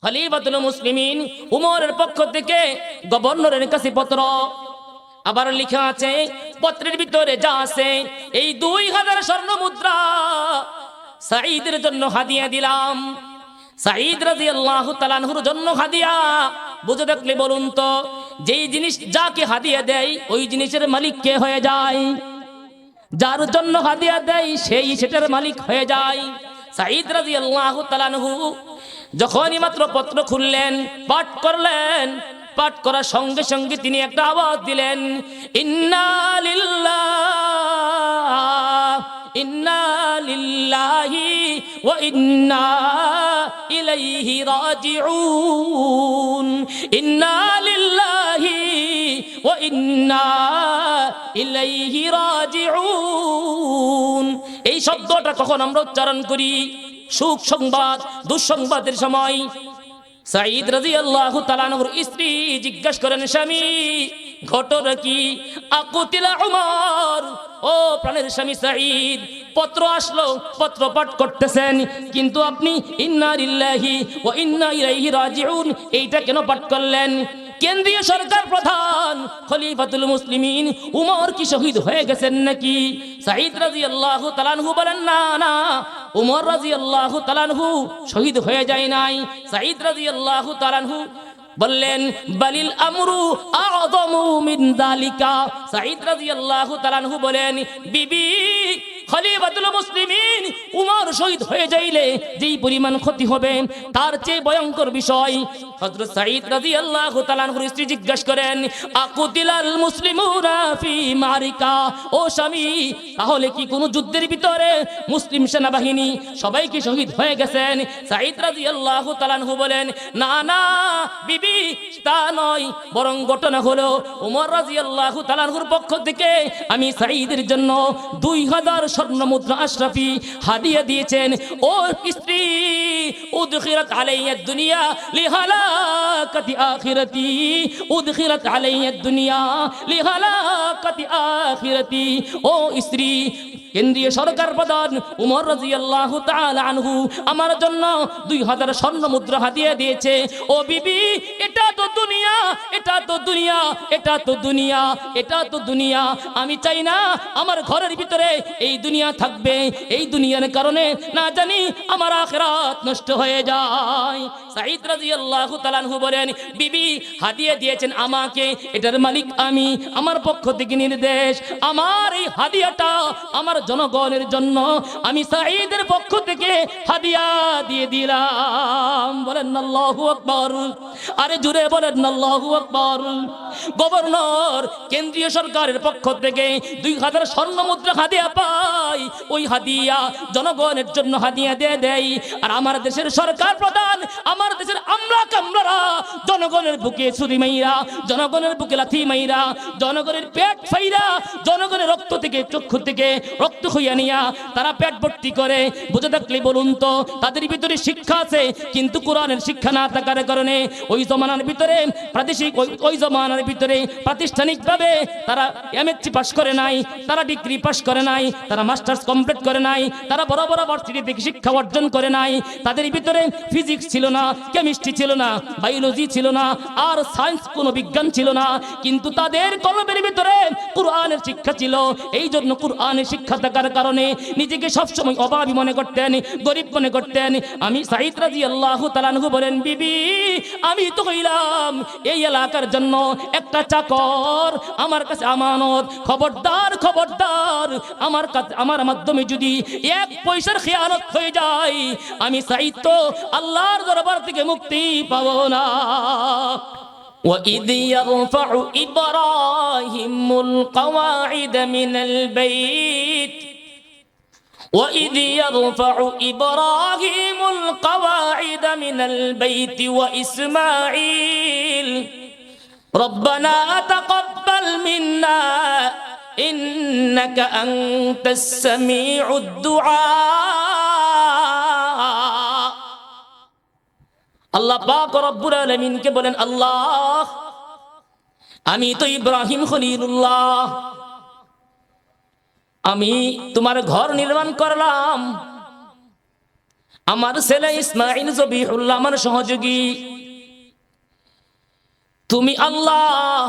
খলিফাতুল মুসলিমিন উমরের পক্ষ থেকে গভর্নরের কাছে পত্র। আবার লেখা আছে পত্রের ভিতরে যা আছে, এই 2000 স্বর্ণ মুদ্রা সাঈদের জন্য হাদিয়া দিলাম। সাঈদ রাদিয়াল্লাহু তাআলা আনহুর জন্য হাদিয়া। বুঝে দেখলে বলুন তো, যেই জিনিস যাকে হাদিয়া দেয় ওই জিনিসের মালিক কে হয়ে যায়? যার জন্য হাদিয়া দেয় সেই সেটার মালিক হয়ে যায়। সাঈদ রাদিয়াল্লাহু তাআলা আনহু যখনই মাত্র পত্র খুললেন, পাঠ করলেন, পাঠ করার সঙ্গে সঙ্গে তিনি একটা আওয়াজ দিলেন, ইন্না লিল্লাহি ওয়া ইন্না ইলাইহি রাজিউন, ইন্না লিল্লাহি ওয়া ইন্না ইলাইহি রাজিউন। এই শব্দটা কখন আমরা উচ্চারণ করি? সুখ সংবাদ, দুঃসংবাদের সময়। সাঈদ রাদিয়াল্লাহু তাআলা আনহুর স্ত্রী জিজ্ঞাসা করেন, স্বামী ঘটনা কি? আকুতিলা উমর, ও প্রাণের স্বামী সাঈদ, পত্র আসলো, পত্র পাঠ করতেছেন, কিন্তু আপনি ইন্না লিল্লাহি ওয়া ইন্না ইলাইহি রাজিউন এইটা কেন পাঠ করলেন? কেন্দ্রীয় সরকার প্রধান খলিফাতুল মুসলিমিন উমর কি শহীদ হয়ে গেছেন নাকি? সাঈদ রাদিয়াল্লাহু তাআলা আনহু বলেন, না না, উমর রাদিয়াল্লাহু তাআলা আনহু শহীদ হয়ে যায় নাই। সাঈদ রাদিয়াল্লাহু তাআলা আনহু বললেন, বালিল আমরু আযমু মিন যালিকা। সাঈদ রাদিয়াল্লাহু তাআলা আনহু বলেন, বিবি খলিফাতুল মুসলিমিন উমর শহীদ হয়ে যাইলে যেই পরিমাণ ক্ষতি হবে তার চেয়ে ভয়ঙ্কর বিষয়। হযরত সাঈদ রাদিয়াল্লাহু তাআলা আনহুর স্ত্রী জিজ্ঞাসা করেন, আকুতিলাল মুসলিমুনা ফি মারিকা, ও স্বামী তাহলে কি কোনো যুদ্ধের ভিতরে মুসলিম সেনাবাহিনী সবাই কি শহীদ হয়ে গেছেন? সাঈদ রাদিয়াল্লাহু তাআলা আনহু বলেন, না না বিবি, তা নয়, বরং ঘটনা হলো ওমর রাদিয়াল্লাহু তাআলা আনহুর পক্ষ থেকে আমি সাঈদের জন্য 2000 স্বর্ণ মুদ্রা আশরাফি হাদিয়া দিয়েছেন। ও স্ত্রী, উদখিরাত আলাইয়া দুনিয়া লিহালাকাতি আখিরাতি, উদখিরাত আলাইয়া দুনিয়া লিহালাকাতি আখিরাতি। ও স্ত্রী, কেন্দ্রীয় সরকার প্রধান উমর রাদিয়াল্লাহু তাআলা আনহু আমার জন্য 2000 স্বর্ণ মুদ্রা হাদিয়া দিয়েছে। ও বিবি, এটা তো দুনিয়া, এটা তো দুনিয়া, এটা তো দুনিয়া, এটা তো দুনিয়া। আমি চাই না আমার ঘরের ভিতরে এই দুনিয়া থাকবে, এই দুনিয়ার কারণে না জানি আমার আখিরাত নষ্ট হয়ে যায়। সাঈদ রাদিয়াল্লাহু তাআলা আনহু বলেন, বিবি হাদিয়া দিয়েছেন আমাকে, এটার মালিক আমি, আমার পক্ষ থেকে নির্দেশ, আমার এই হাদিয়াটা আমার জনগণের জন্য আমি সাঈদের পক্ষ থেকে হাদিয়া দিয়ে দিলাম। বলেন আল্লাহু আকবার, আরে জুড়ে বলেন আল্লাহু আকবার। গভর্নর কেন্দ্রীয় সরকারের পক্ষ থেকে 2000 স্বর্ণ মুদ্রা হাদিয়া পাই, ওই হাদিয়া জনগণের জন্য হাদিয়া দিয়ে দেয়। আর আমার দেশের সরকার প্রধান, আমার দেশের আমরা কামরারা জনগণের বুকে ছুরি মাইরা, জনগণের বুকে লাথি মাইরা, জনগণের পেট ফাইরা, জনগণের রক্ত থেকে চক্ষু থেকে রক্ত হইয়া নিয়া তারা পেট ভর্তি করে। বুঝে থাকলে বলুন তো, তাদের ভিতরে শিক্ষা আছে কিন্তু কোরআনের শিক্ষা না থাকার কারণে ওই জমানার ভিতরে প্রাদেশিক ওই জমানার ভিতরে প্রাতিষ্ঠানিকভাবে তারা এমএসসি পাস করে নাই, তারা ডিগ্রি পাস করে নাই, তারা মাস্টার্স কমপ্লিট করে নাই, তারা বড় বড় ভার্সিটি থেকে শিক্ষা অর্জন করে নাই। তাদের ভিতরে ফিজিক্স ছিল না, কেমিস্ট্রি ছিল না, বায়োলজি ছিল না, আর সায়েন্স কোনো বিজ্ঞান ছিল না, কিন্তু তাদের কলমের ভিতরে কোরআনের শিক্ষা ছিল। এই জন্য কোরআনের শিক্ষা থাকার কারণে নিজেকে সবসময় অভাবী মনে করতেন, গরিব মনে করতেন। আমি সাঈদ রাদিয়াল্লাহু তাআলা আনহু বলেন, বিবি আমি তো হইলাম এই এলাকার জন্য একটা চাকর, আমার কাছে আমানত, খবরদার খবরদার আমার কাছে আমার মাধ্যমে যদি 1 পয়সার খেয়ানত হয়ে যায় আমি সাঈদ তো আল্লাহর দরবার থেকে মুক্তি পাবো না। وَإِذْ يَرْفَعُ إِبْرَاهِيمُ الْقَوَاعِدَ مِنَ الْبَيْتِ وَإِذْ يَرْفَعُ إِبْرَاهِيمُ الْقَوَاعِدَ مِنَ الْبَيْتِ وَإِسْمَاعِيلُ رَبَّنَا تَقَبَّلْ مِنَّا إِنَّكَ أَنْتَ السَّمِيعُ الدُّعَاء। আল্লাহ পাক রব্বুল আলামিনকে বলেন, আল্লাহ আমি তো ইব্রাহিম খলিলুল্লাহ, আমি তোমার ঘর নির্মাণ করলাম, আমার ছেলে ইসমাইল জবিহুল্লাহ আমার সহযোগী, তুমি আল্লাহ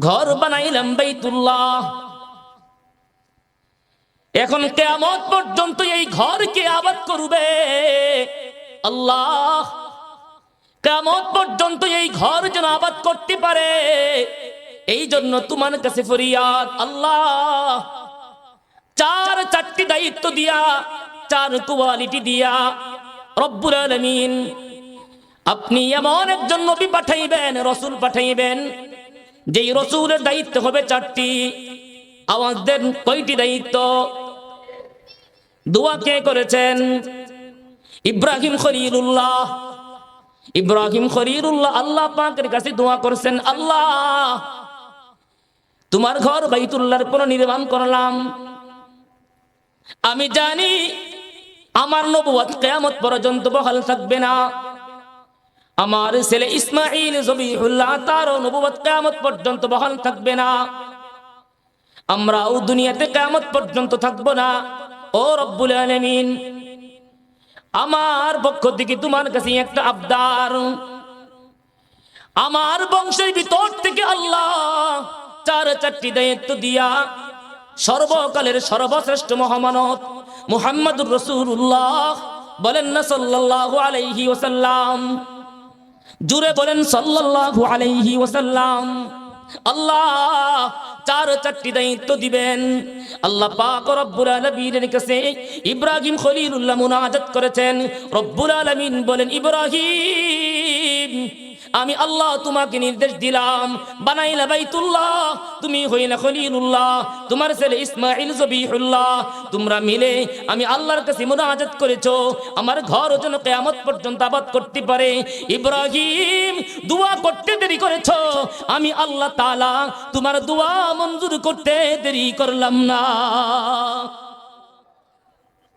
ঘর বানাইলাম বাইতুল্লাহ, এখন কিয়ামত পর্যন্ত এই ঘরকে আবাদ করবে আল্লাহ, কিয়ামত পর্যন্ত এই ঘর যেন আবাদ করতে পারে, এই জন্য তোমার কাছে ফরিয়াদ আল্লাহ। চারটি দায়িত্ব দিয়া, চার কোয়ালিটি দিয়া রব্বুল আলামিন আপনি এমন একজন নবী পাঠাইবেন, রসুল পাঠাইবেন, যেই রসুলের দায়িত্ব হবে চারটি। আওয়াজ দেন, কয়টি দায়িত্ব? দোয়া কে করেছেন? ইব্রাহিম খলিলুল্লাহ। ইব্রাহিম খলিলুল্লাহ আল্লাহ পাকের কাছে দোয়া করছেন, আল্লাহ তোমার ঘর বাইতুল্লাহর পুনর্নির্মাণ করলাম, আমি জানি আমার নবুয়ত কিয়ামত পর্যন্ত বহাল থাকবে না, আমার ছেলে ইসমাইল জবিহুল্লাহ তার নবুয়ত কিয়ামত পর্যন্ত বহাল থাকবে না, আমরাও দুনিয়াতে কিয়ামত পর্যন্ত থাকবো না। ও রব্বুল আলামিন, আমার পক্ষ থেকে তোমার কাছে একটা আবদার, আমার বংশের ভিতর থেকে আল্লাহ চারটি দায়িত্ব দিয়া সর্বকালের সর্বশ্রেষ্ঠ মহামানব মুহাম্মদুর রাসূলুল্লাহ বলেন না সাল্লাল্লাহু আলাইহি ওয়াসাল্লাম, জুড়ে বলেন সাল্লাল্লাহু আলাইহি ওয়াসাল্লাম। আল্লাহ চারটি দায়িত্ব দিবেন। আল্লাহ পাক রব্বুল আলামিনের কাছে ইব্রাহিম খলিলুল্লাহ মুনাজাত করেছেন। রব্বুল আলামিন বলেন, ইব্রাহিম আমি আল্লাহ তোমাকে নির্দেশ দিলাম, বানাইলা বাইতুল্লাহ, তুমি হইলা খলিলুল্লাহ, তোমার ছেলে ইসমাইল জবিহুল্লাহ, তোমরা মিলে আমি আল্লাহর কাছে মুনাজাত করেছো আমার ঘর যেন কিয়ামত পর্যন্ত আবাদ করতে পারে। ইব্রাহিম দোয়া করতে দেরি করেছো, আমি আল্লাহ তাআলা তোমার দোয়া মঞ্জুর করতে দেরি করলাম না।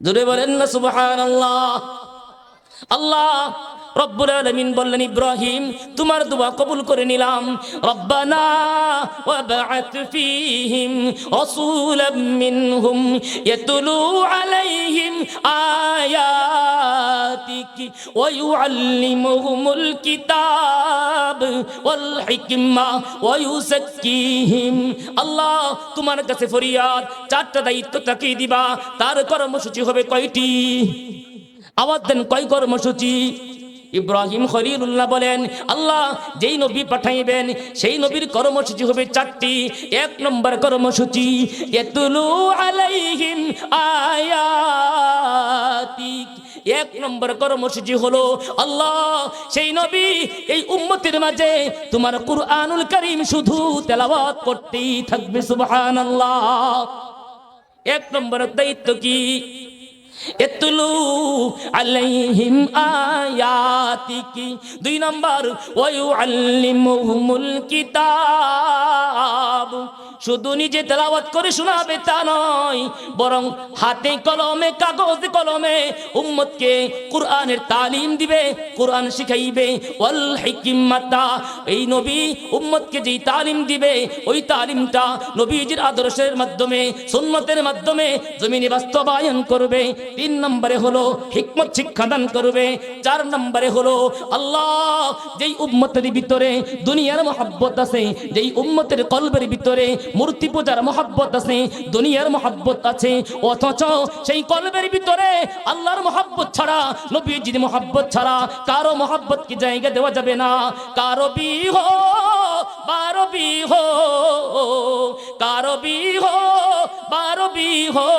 জোরে বলেন না সুবহানাল্লাহ। আল্লাহ রব্বুল আলামিন বললেন, ইব্রাহিম তোমার দোয়া কবুল করে নিলাম। রব্বানা ওয়াবআত ফীহিম রাসূলাম মিনহুম ইয়াতলু আলাইহিম আয়াতিক ওয়া ইউআল্লিমুহুমুল কিতাব ওয়াল হিকমা ওয়া ইউযাক্কিহিম। আল্লাহ তোমার কাছে ফরিয়াদ, চারটা দায়িত্ব তাকে দিবা, তার কর্মসূচি হবে কয়টি? আওয়াজ দেন, কয় কর্মসূচি? ইব্রাহিম খলিলুল্লাহ বলেন, আল্লাহ যেই নবী পাঠাইবেন সেই নবীর কর্মসূচি হবে চারটি। এক নম্বর কর্মসূচি, ইয়াতলু আলাইহিম আয়াতিক। এক নম্বর কর্মসূচি হলো আল্লাহ সেই নবী এই উম্মতের মাঝে তোমার কুরআনুল কারীম শুধু তেলাওয়াত করতেই থাকবে। সুবহানাল্লাহ। এক নম্বর দায়িত্ব কি? ইতলু আলাইহিম আয়াতিকি। দুই নম্বর, ওয়া ইউআল্লিমুহুমুল কিতাব। শুধু নিজে তেলাওয়াত করে শোনাবে তা নয়, বরং হাতে কলমে, কাগজে কলমে উম্মতকে কুরআনের তালিম দিবে, কুরআন শিখাইবে। ওয়াল হিকমাতা, এই নবী উম্মতকে যেই তালিম দিবে ওই তালিমটা নবীজির আদর্শের মাধ্যমে, সুন্নতের মাধ্যমে জমিনে বাস্তবায়ন করবে। তিন নম্বরে হলো হিকমত শিক্ষাদান করবে। চার নম্বরে হলো আল্লাহ যেই উম্মতের ভিতরে দুনিয়ার মহব্বত আছে, যেই উম্মতের কলবের ভিতরে মূর্তি পূজার মহব্বত আছে, দুনিয়ার মহব্বত আছে, অথচ সেই কলবের ভিতরে আল্লাহর মহব্বত ছাড়া, নবীজির মহব্বত ছাড়া কারো মহব্বতকে জায়গা দেওয়া যাবে না। কারো বিহ বারো বিহ, কারো বিহ बारो भी हो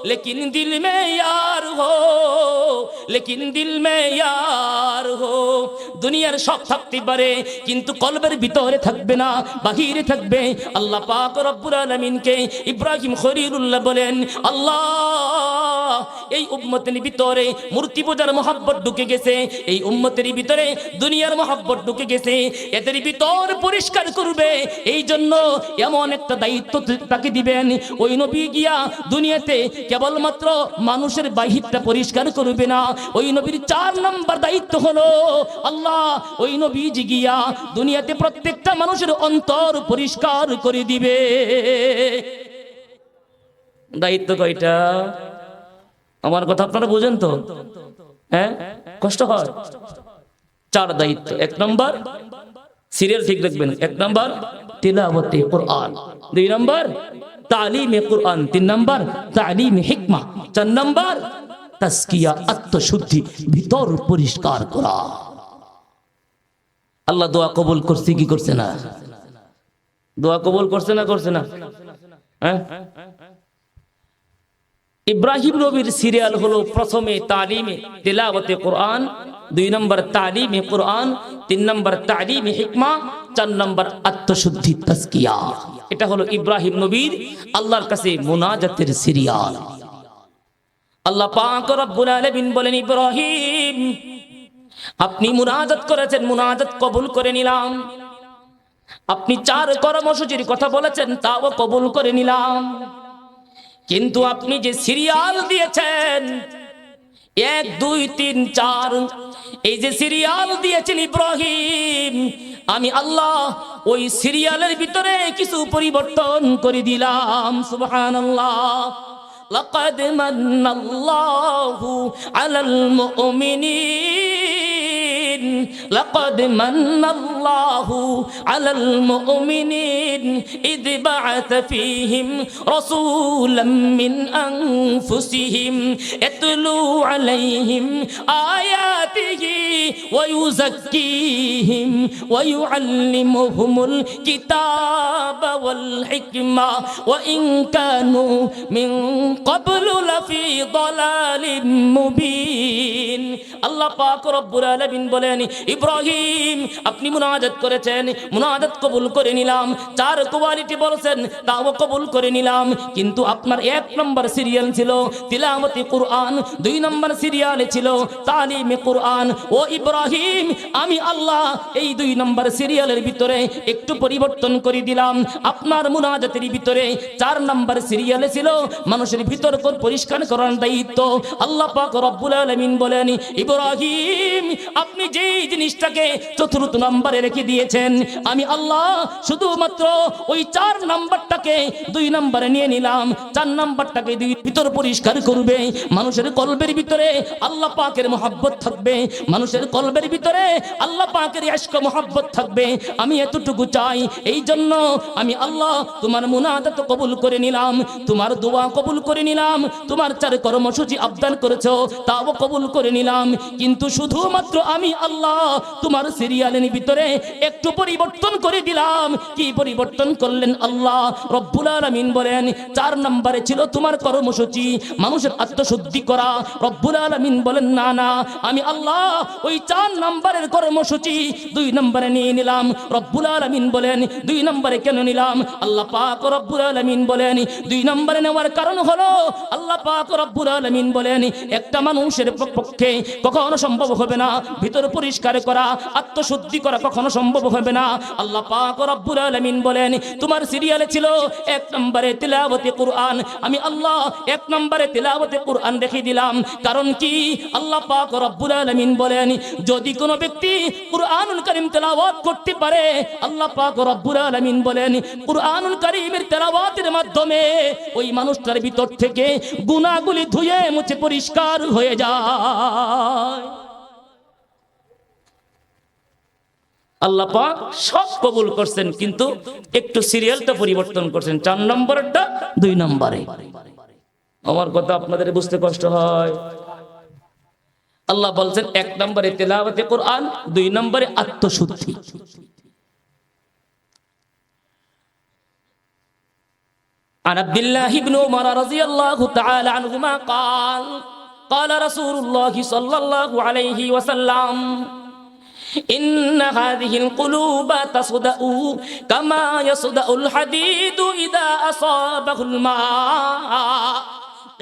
लेकिन दिल में यार हो, लेकिन दिल में यार हो। দুনিয়ার সব থাকতে পারে কিন্তু কলবের ভিতরে থাকবে না, বাহিরে থাকবে। আল্লাহ পাক রব্বুল আলামিনকে ইব্রাহিম খলিলুল্লাহ বলেন, আল্লাহ এই উম্মতের ভিতরে মূর্তি পূজার মহব্বত ঢুকে গেছে, এই উম্মতের ভিতরে দুনিয়ার মহব্বত ঢুকে গেছে, এদের ভিতর পরিষ্কার করবে। এই জন্য এমন একটা দায়িত্ব তাকে দিবেন, ওই নবী গিয়া দুনিয়াতে কেবলমাত্র মানুষের বাহিরটা পরিষ্কার করবে না, ওই নবীর 4 নম্বর দায়িত্ব হলো আল্লাহ ওই নবীজি গিয়া দুনিয়াতে প্রত্যেকটা মানুষের অন্তর পরিষ্কার করে দিবে। দায়িত্ব কয়টা? আমার কথা আপনারা বুঝেন তো? হ্যাঁ, কষ্ট হয়। 4 দায়িত্ব। 1 নম্বর সিরিয়াল ঠিক রাখবেন। 1 নম্বর তিলাওয়াতে কোরআন, 2 নম্বর তালিমে কোরআন, 3 নম্বর তালিমে হিকমা, 4 নম্বর তাজকিয়া আত্মশুদ্ধি, ভিতর পরিষ্কার করা। আল্লাহ দোয়া কবুল করছে কি করছে না? দোয়া কবুল করছে না করছে না? হ্যাঁ, ইব্রাহিম নবীর সিরিয়াল হলো প্রথমে তালিমে তিলাওয়াতে কোরআন, 2 নম্বর তালিমে কোরআন, 3 নম্বর তালিমে হিকমা, 4 নম্বর আত্মশুদ্ধি তাজকিয়া। এটা হলো ইব্রাহিম নবীর আল্লাহর কাছে মুনাজাতের সিরিয়াল। আল্লাহ পাক রব্বুল আলামিন বলেন, ইব্রাহিম আপনি মুনাজাত করেছেন, মুনাজাত কবুল করে নিলাম। আপনি 4 কর্মসূচির কথা বলেছেন, তাও কবুল করে নিলাম। কিন্তু আপনি যে সিরিয়াল দিয়েছেন 1 2 3 4, এই যে সিরিয়াল দিয়েছেন ইব্রাহিম, আমি আল্লাহ ওই সিরিয়ালের ভিতরে কিছু পরিবর্তন করে দিলাম। সুবহানাল্লাহ। লাকাদ মান্নাল্লাহু আলাল মুমিনিন, লাকাদ মান্নাল্লাহু আলাল মুমিনিন ইদ বা'আথা ফীহিম রাসূলাম মিন আনফুসিহিম ইয়াতলু আলাইহিম আয়াতিহি ওয়া ইউযাক্কিহিম ওয়া ইউআল্লিমুহুমুল কিতাবা ওয়াল হিকমা ওয়া ইন কানু মিন ক্বাবলু লাফি দালালিম মুবিন। আল্লাহ পাক রব্বুল আলামিন বলেন, ইব্রাহিম আপনি মুনাজাত করেছেন, মুনাজাত কবুল করে নিলাম। 4 কোয়ালিটি বলেছেন, তাও কবুল করে নিলাম। কিন্তু আপনার 1 নম্বর সিরিয়াল ছিল তিলাওয়াতে কোরআন, 2 নম্বর সিরিয়ালে ছিল তালিমে কোরআন। ও ইব্রাহিম, আমি আল্লাহ এই 2 নম্বর সিরিয়ালের ভিতরে একটু পরিবর্তন করে দিলাম। আপনার মুনাজাতের ভিতরে 4 নম্বর সিরিয়ালে ছিল মানুষের ভিতর পরিষ্কার করার দায়িত্ব। আল্লাহ পাক রব্বুল আলামিন বলেন, ইব্রাহিম আপনি যেই জিনিসটাকে 4th নম্বরে রেখে দিয়েছেন, আমি আল্লাহ শুধুমাত্র ওই 4 নম্বরটাকে 2 নম্বরে নিয়ে নিলাম। 4 নম্বরটাকে ভিতর পরিষ্কার করবে, মানুষের কলবের ভিতরে আল্লাহ পাকের মহব্বত থাকবে, মানুষের কলবের ভিতরে আল্লাহ পাকের ইশক মহব্বত থাকবে। আমি এতটুকু চাই, এই জন্য আমি আল্লাহ তোমার মুনাজাত কবুল করে নিলাম, তোমার দোয়া কবুল করে নিলাম, তোমার 4 কর্মসূচি আবদান করেছো তাও কবুল করে নিলাম। কিন্তু শুধুমাত্র আমি আল্লাহ তোমার সিরিয়ালের ভিতরে একটু পরিবর্তন করে দিলাম। কি পরিবর্তন করলেন আল্লাহ রব্বুল আলামিন বলেন, 4 নম্বরে ছিল তোমার কর্মসূচি মানুষের আত্মশুদ্ধি করা। রব্বুল আলামিন বলেন, না না, আমি আল্লাহ ওই 4 নম্বরের কর্মসূচি 2 নম্বরে নিয়ে নিলাম। রব্বুল আলামিন বলেন, 2 নম্বরে কেন নিলাম? আল্লাহ পাক রব্বুল আলামিন বলেন, 2 নম্বরে নেওয়ার কারণ হলো আল্লাহ পাক রব্বুল আলামিন বলেন, একটা মানুষের পক্ষে কখনো সম্ভব হবে না ভিতর পরিষ্কার করা, আত্মশুদ্ধি করা কখনো সম্ভব হবে না। আল্লাহ পাক রব্বুল আলামিন বলেন, তোমার সিরিয়ালে ছিল 1 নম্বরে তিলাওয়াতে কোরআন, আমি আল্লাহ 1 নম্বরে তিলাওয়াতে কোরআন রেখে দিলাম। কারণ কি? আল্লাহ পাক রব্বুল আলামিন বলেন, যদি কোনো ব্যক্তি কুরআনুল কারীম তেলাওয়াত করতে পারে, আল্লাহ পাক রব্বুল আলামিন বলেন, কুরআনুল কারীমের তেলাওয়াতের মাধ্যমে ওই মানুষটার ভিতর থেকে গুনাহগুলি ধুয়ে মুছে পরিষ্কার হয়ে যায়। আল্লাহ পাক সব কবুল করছেন, কিন্তু একটু সিরিয়ালটা পরিবর্তন করছেন, 4 নম্বরটা 2 নম্বরে। আমার কথা আপনাদের বুঝতে কষ্ট হয়? আল্লাহ বলছেন 1 নম্বরে তেলাওয়াতে কোরআন, 2 নম্বরে আত্মশুদ্ধি। عن عبد الله بن عمر رضي الله تعالى عنهما قال قال رسول الله صلى الله عليه وسلم إن هذه القلوب تصدأ كما يصدأ الحديد إذا أصابه الماء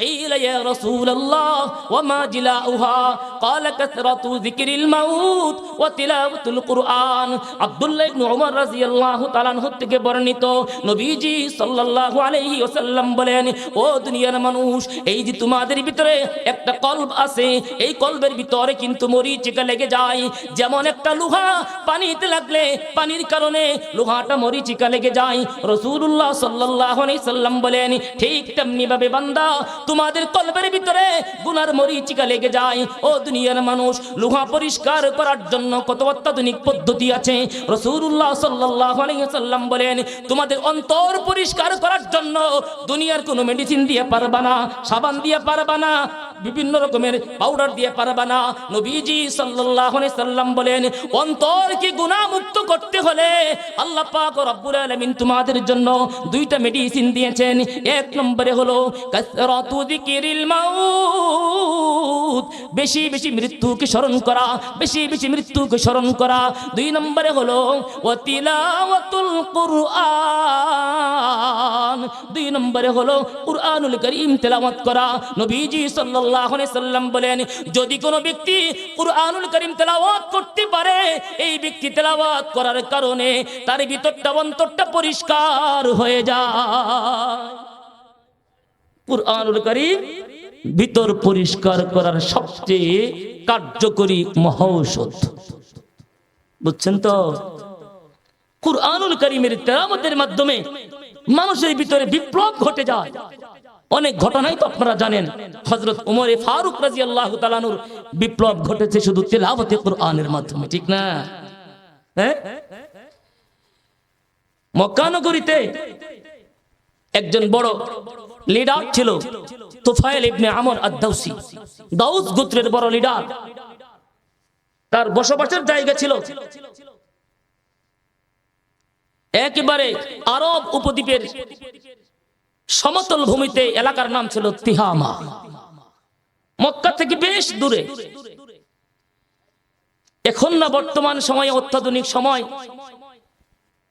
قيل يا رسول الله وما جلاؤها قال كثرة ذكر الموت وتلاوة القرآن। আব্দুল্লাহ ইবনে উমর রাদিয়াল্লাহু তাআলা আনহু থেকে বর্ণিত, নবীজি সাল্লাল্লাহু আলাইহি ওয়াসাল্লাম বলেন, ও দুনিয়ার মানুষ, এই যে তোমাদের ভিতরে একটা কলব আছে, এই কলবের ভিতরে কিন্তু মরিচিকা লেগে যায়। যেমন একটা লোহা পানিতে লাগলে পানির কারণে লোহাটা মরিচিকা লেগে যায়, রাসূলুল্লাহ সাল্লাল্লাহু আলাইহি সাল্লাম বলেন, ঠিক তেমনি ভাবে বান্দা তোমাদের কলবের ভিতরে গুনার মরিচিকা লেগে যায়। ও দুনিয়ার মানুষ, লোহা পরিষ্কার করার জন্য কত অত্যাধুনিক পদ্ধতি আছে। রাসূলুল্লাহ সাল্লাল্লাহু আলাইহি ওয়াসাল্লাম বলেন, তোমাদের অন্তর পরিষ্কার করার জন্য দুনিয়ার কোনো মেডিসিন দিয়ে পারবা না, সাবান দিয়ে পারবা না, বিভিন্ন রকমের পাউডার দিয়ে পারবা না। নবীজি সাল্লাল্লাহু আলাইহি সাল্লাম বলেন, অন্তরকে গুনাহ মুক্ত করতে হলে আল্লাহ পাক রব্বুল আলামিন তোমাদের জন্য দুইটা মেডিসিন দিয়েছেন। এক নম্বরে হলো কাসরাতু যিকিরিল মাউত, বেশি বেশি মৃত্যুকে স্মরণ করা, বেশি বেশি মৃত্যুকে স্মরণ করা। দুই নম্বরে হলো ওয়া তিলাওয়াতুল কুরআন, দুই নম্বরে হলো কুরআনুল কারীম তেলাওয়াত করা। নবীজি সাল্লাল্লাহু আলাইহি সাল্লাম বলেন, যদি কোনো ব্যক্তি কুরআনুল কারীম তেলাওয়াত করতে পারে, এই ব্যক্তি তেলাওয়াত করার কারণে তার ভিতরটা অন্তরটা পরিষ্কার হয়ে যায়। কুরআনুল কারীম ভিতর পরিষ্কার করার সবচেয়ে কার্যকরী মহৌষধ, বুঝছেন তো? কুরআনুল কারীমের তেলাওয়াতের মাধ্যমে মানুষের ভিতরে বিপ্লব ঘটে যায়। অনেক ঘটনাই তো আপনারা জানেন। হযরত ওমর ফারুক রাদিয়াল্লাহু তাআলা আনহুর বিপ্লব ঘটেছে শুধু তেলাওয়াতে কুরআনের মাধ্যমে, ঠিক না? হ্যাঁ, মক্কা নগরীতে একজন বড় লিডার ছিল, তুফাইল ইবনে আমর আদ-দাউসি, দাউস গোত্রের বড় লিডার। তার বসবাসের জায়গা ছিল একেবারে আরব উপদ্বীপের সমতল ভূমিতে। এলাকার নাম ছিল তিহামা, মক্কা থেকে বেশ দূরে। এখন না বর্তমান সময়ে, অত্যাধুনিক সময়,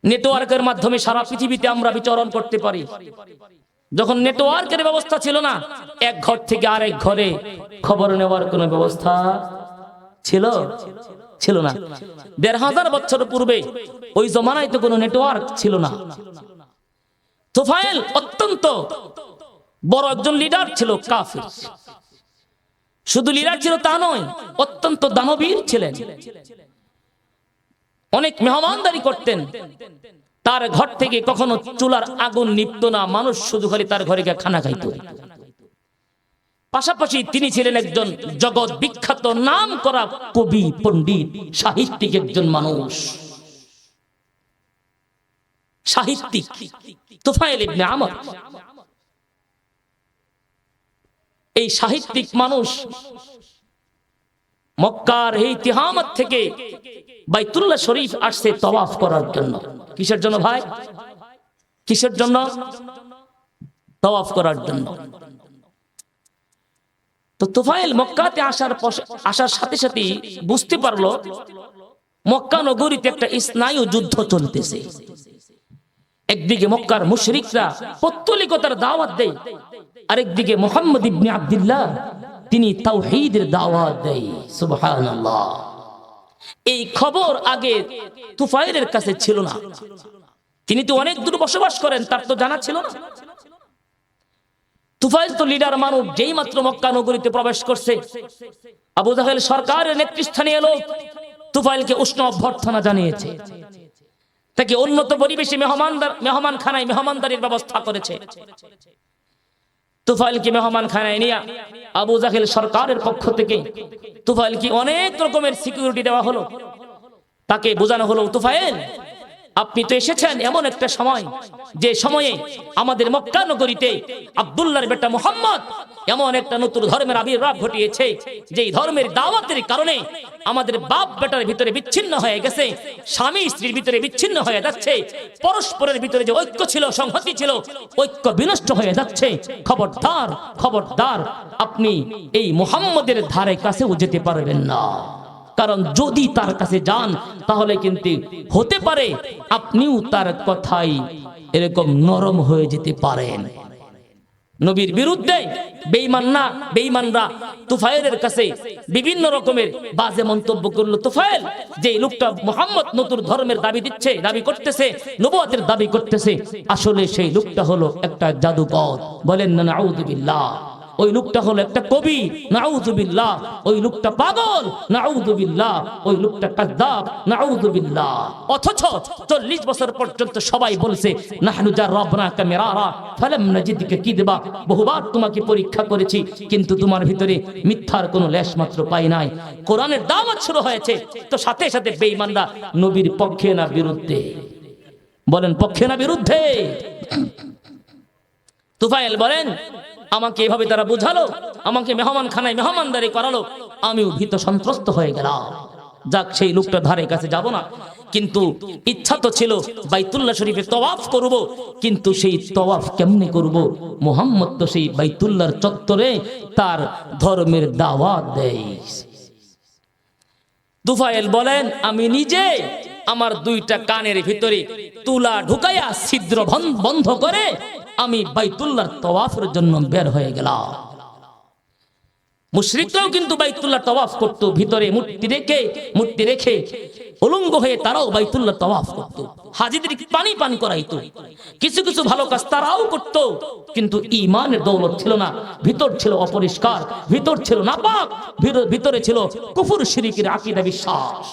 নেটওয়ার্কের মাধ্যমে সারা পৃথিবীতে আমরা বিচরণ করতে পারি। যখন নেটওয়ার্কের ব্যবস্থা ছিল না, এক ঘর থেকে আরেক ঘরে খবর নেওয়ার কোনো ব্যবস্থা ছিল না। ১৫০০ বছর পূর্বে ওই জমানায় তো কোনো নেটওয়ার্ক ছিল না। তুফাইল অত্যন্ত বড় একজন লিডার ছিল, কাফির। শুধু লিডার ছিল তা নয়, অত্যন্ত দানবীর ছিলেন। অনেক মেহমানদারি করতেন। তার ঘর থেকে কখনো চুলার আগুন নিভত না, মানুষ শুধু খালি তার ঘরে গিয়ে খানা খাইত। পাশাপাশি তিনি ছিলেন একজন জগৎ বিখ্যাত নাম করা কবি, পণ্ডিত, সাহিত্যিক একজন মানুষ, সাহিত্যিক তুফাইল ইবনে আমর। এই সাহিত্যিক মানুষ মক্কার এই তিহামাত থেকে বাইতুল্লাহ শরীফ আসছে তওয়াফ করার জন্য। কিসের জন্য ভাই? কিসের জন্য? তওয়াফ করার জন্য। তো তুফাইল মক্কাতে আসার সাথে সাথে বুঝতে পারলো মক্কা নগরীতে একটা স্নায়ু যুদ্ধ চলতেছে। একদিকে মক্কার মুশরিকরা পৌত্তলিকতার দাওয়াত দেয়, আরেকদিকে মুহাম্মদ ইবনে আব্দুল্লাহ তিনি তাওহীদের দাওয়াত দেয়। সুবহানাল্লাহ। এই খবর আগে তুফাইলের কাছে ছিল না। তিনি তো অনেক দূর বসবাস করেন, তার তো জানা ছিল না। তুফাইল তো লিডার মানুষ, যেই মাত্র মক্কা নগরীতে প্রবেশ করছে, আবু জাহেল সরকারের নেতৃস্থানীয় লোক তুফাইলকে উষ্ণ অভ্যর্থনা জানিয়েছে। তাকে উন্নত পরিবেশে মেহমানখানায় মেহমানদারির ব্যবস্থা করেছে। তুফাইলকে মেহমানখানায় নিয়ে আবু জাহেল সরকারের পক্ষ থেকে তুফাইলকে অনেক রকমের সিকিউরিটি দেওয়া হলো। তাকে বোঝানো হলো, তুফাইল আপনি তো এসেছেন এমন একটা সময়, যে সময়ে আমাদের মক্কা নগরীতে আব্দুল্লাহর বেটা মুহাম্মদ এমন একটা নতুন ধর্মের আবির্ভাব ঘটিয়েছে, যেই ধর্মের দাওয়াতের কারণে আমাদের বাপ বেটার ভিতরে বিচ্ছিন্ন হয়ে গেছে, স্বামী স্ত্রীর ভিতরে বিচ্ছিন্ন হয়ে যাচ্ছে, পরস্পরের ভিতরে যে ঐক্য ছিল, সংহতি ছিল, ঐক্য বিনষ্ট হয়ে যাচ্ছে। খবরদার, খবরদার, আপনি এই মুহাম্মদের ধারে কাছেও যেতে পারবেন না। কারণ যদি তার কাছে যান তাহলে কিন্তু হতে পারে আপনিও তার কথাই এরকম নরম হয়ে যেতে পারেন। নবীর বিরুদ্ধে বেঈমানরা তুফাইলের কাছে বিভিন্ন রকমের বাজে মন্তব্য করলো। তুফাইল যে লোকটা মুহাম্মদ নতুন ধর্মের দাবি করতেছে, নবুয়তের দাবি করতেছে, আসলে সেই লোকটা হলো একটা জাদুকর। বলেন না নাউযুবিল্লাহ। ওই লোকটা হলো একটা কবি, নাউযুবিল্লাহ। ওই লোকটা পাগল, নাউযুবিল্লাহ। ওই লোকটা কাযযাব, নাউযুবিল্লাহ। অথচ 40 বছর পর্যন্ত সবাই বলছে নাহনু জাররাবনাকা মিরারা ফালাম নাজিদকা কিযবা, বহুবার তোমাকে পরীক্ষা করেছি কিন্তু তোমার ভিতরে মিথ্যার কোনো লেশ মাত্র পাই নাই। কোরআনের দাওয়াত শুরু হয়েছে, তো সাথে সাথে বেঈমানরা নবীর পক্ষে না বিরুদ্ধে? বলেন পক্ষে না বিরুদ্ধে? তুফাইল বলেন আমাকে এভাবে তারা বুঝালো, আমাকে মেহমান খানায় মেহমানদারি করালো, আমিও ভীত সন্ত্রস্ত হয়ে গেলাম। যাক, সেই লোকটা ধারে কাছে যাব না, কিন্তু ইচ্ছা তো ছিল বাইতুল্লাহ শরীফে তওয়াফ করব, কিন্তু সেই তওয়াফ কেমনে করব? মুহাম্মদ তো সেই বাইতুল্লাহর চত্বরে তার ধর্মের দাওয়াত দেয়। তুফাইল বলেন আমি নিজে আমার 2টা কানের ভিতরে তুলা ঢুকাইয়া ছিদ্র বন্ধ করে আমি বাইতুল্লাহর তওয়াফের জন্য বের হয়ে গেলাম। মুশরিকরাও কিন্তু বাইতুল্লাহ তওয়াফ করত, ভিতরে মূর্তি রেখে উলঙ্গ হয়ে তারাও বাইতুল্লাহ তওয়াফ করত। হাজীদের পানি পান করাইতো, কিছু কিছু ভালো কাজ তারাও করত, কিন্তু ঈমানের দৌলত ছিল না। ভিতর ছিল অপরিষ্কার, ভিতর ছিল নাপাক, ভিতরে ছিল কুফর শিরকের আকীদা বিশ্বাস।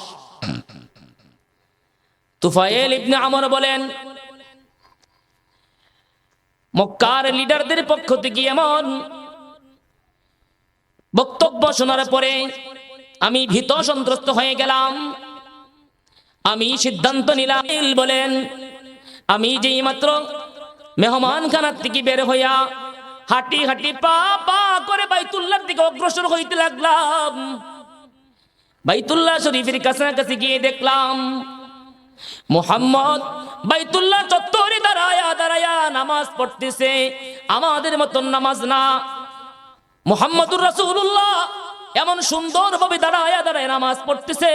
তুফাইল ইবনে আমর বলেন মক্কার লিডারদের পক্ষ থেকে এমন বক্তব্য শোনার পরে আমি ভীত সন্ত্রস্ত হয়ে গেলাম। আমি সিদ্ধান্ত নিলাম, বলেন আমি যেই মাত্র মেহমান খানার থেকে বের হইয়া হাঁটি হাঁটি পা পা করে বাইতুল্লাহর দিকে অগ্রসর হইতে লাগলাম। বাইতুল্লাহ শরীফের কাছাকাছি গিয়ে দেখলাম মুহাম্মদ বাইতুল্লাহ চত্বরে দাঁড়ায়া নামাজ পড়তেছে। আমাদের মতন নামাজ না, মুহাম্মদুর রাসূলুল্লাহ এমন সুন্দরভাবে দাঁড়ায়া নামাজ পড়তেছে,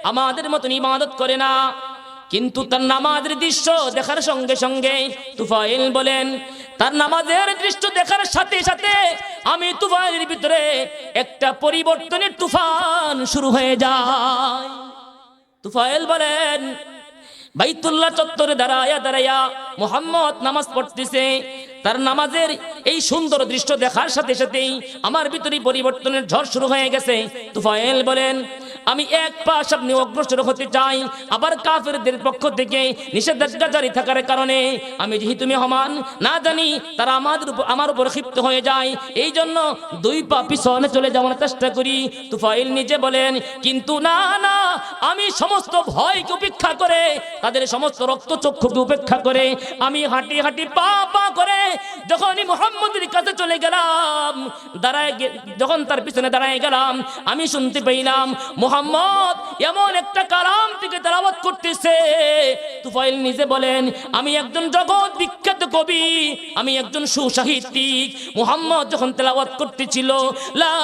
আমাদের মতন ইবাদত করে না। কিন্তু তার নামাজের দৃশ্য দেখার সঙ্গে সঙ্গে তুফাইল বলেন তার নামাজের দৃশ্য দেখার সাথে সাথে আমি তুফাইলের ভিতরে একটা পরিবর্তনের তুফান শুরু হয়ে যায়। তুফাইল বলেন বাইতুল্লাহ চত্বরে দাঁড়ায়া মুহাম্মদ নামাজ পড়তেছে, তার নামাজের এই সুন্দর দৃশ্য দেখার সাথে সাথেই আমার ভিতরে পরিবর্তনের ঝড় শুরু হয়ে গেছে। তুফাইল বলেন আমি এক পা সামনে অগ্রসর হতে চাই, আবার কাফেরদের পক্ষ থেকে নিষেধাজ্ঞা জারি থাকার কারণে আমি যেহেতু মেহমান না জানি তারা আমার উপর ক্ষিপ্ত হয়ে যায়, এই জন্য 2 পা পিছনে চলে যাওয়ার চেষ্টা করি। তুফাইল নিজে বলেন কিন্তু না, আমি সমস্ত ভয়কে উপেক্ষা করে, তাদের সমস্ত রক্তচক্ষুকে উপেক্ষা করে আমি হাঁটি হাঁটি পা পা করে যখনই মুহাম্মদের কাছে চলে গেলাম, যখন তার পিছনে দাঁড়ায় গেলাম, আমি শুনতে পেলাম মুহাম্মদ এমন একটা কালাম থেকে তেলাওয়াত করতেছে। তুফাইল নিজে বলেন আমি একজন জগৎ বিখ্যাত কবি, আমি একজন সুসাহিত্যিক। মুহাম্মদ যখন তেলাওয়াত করতেছিল লা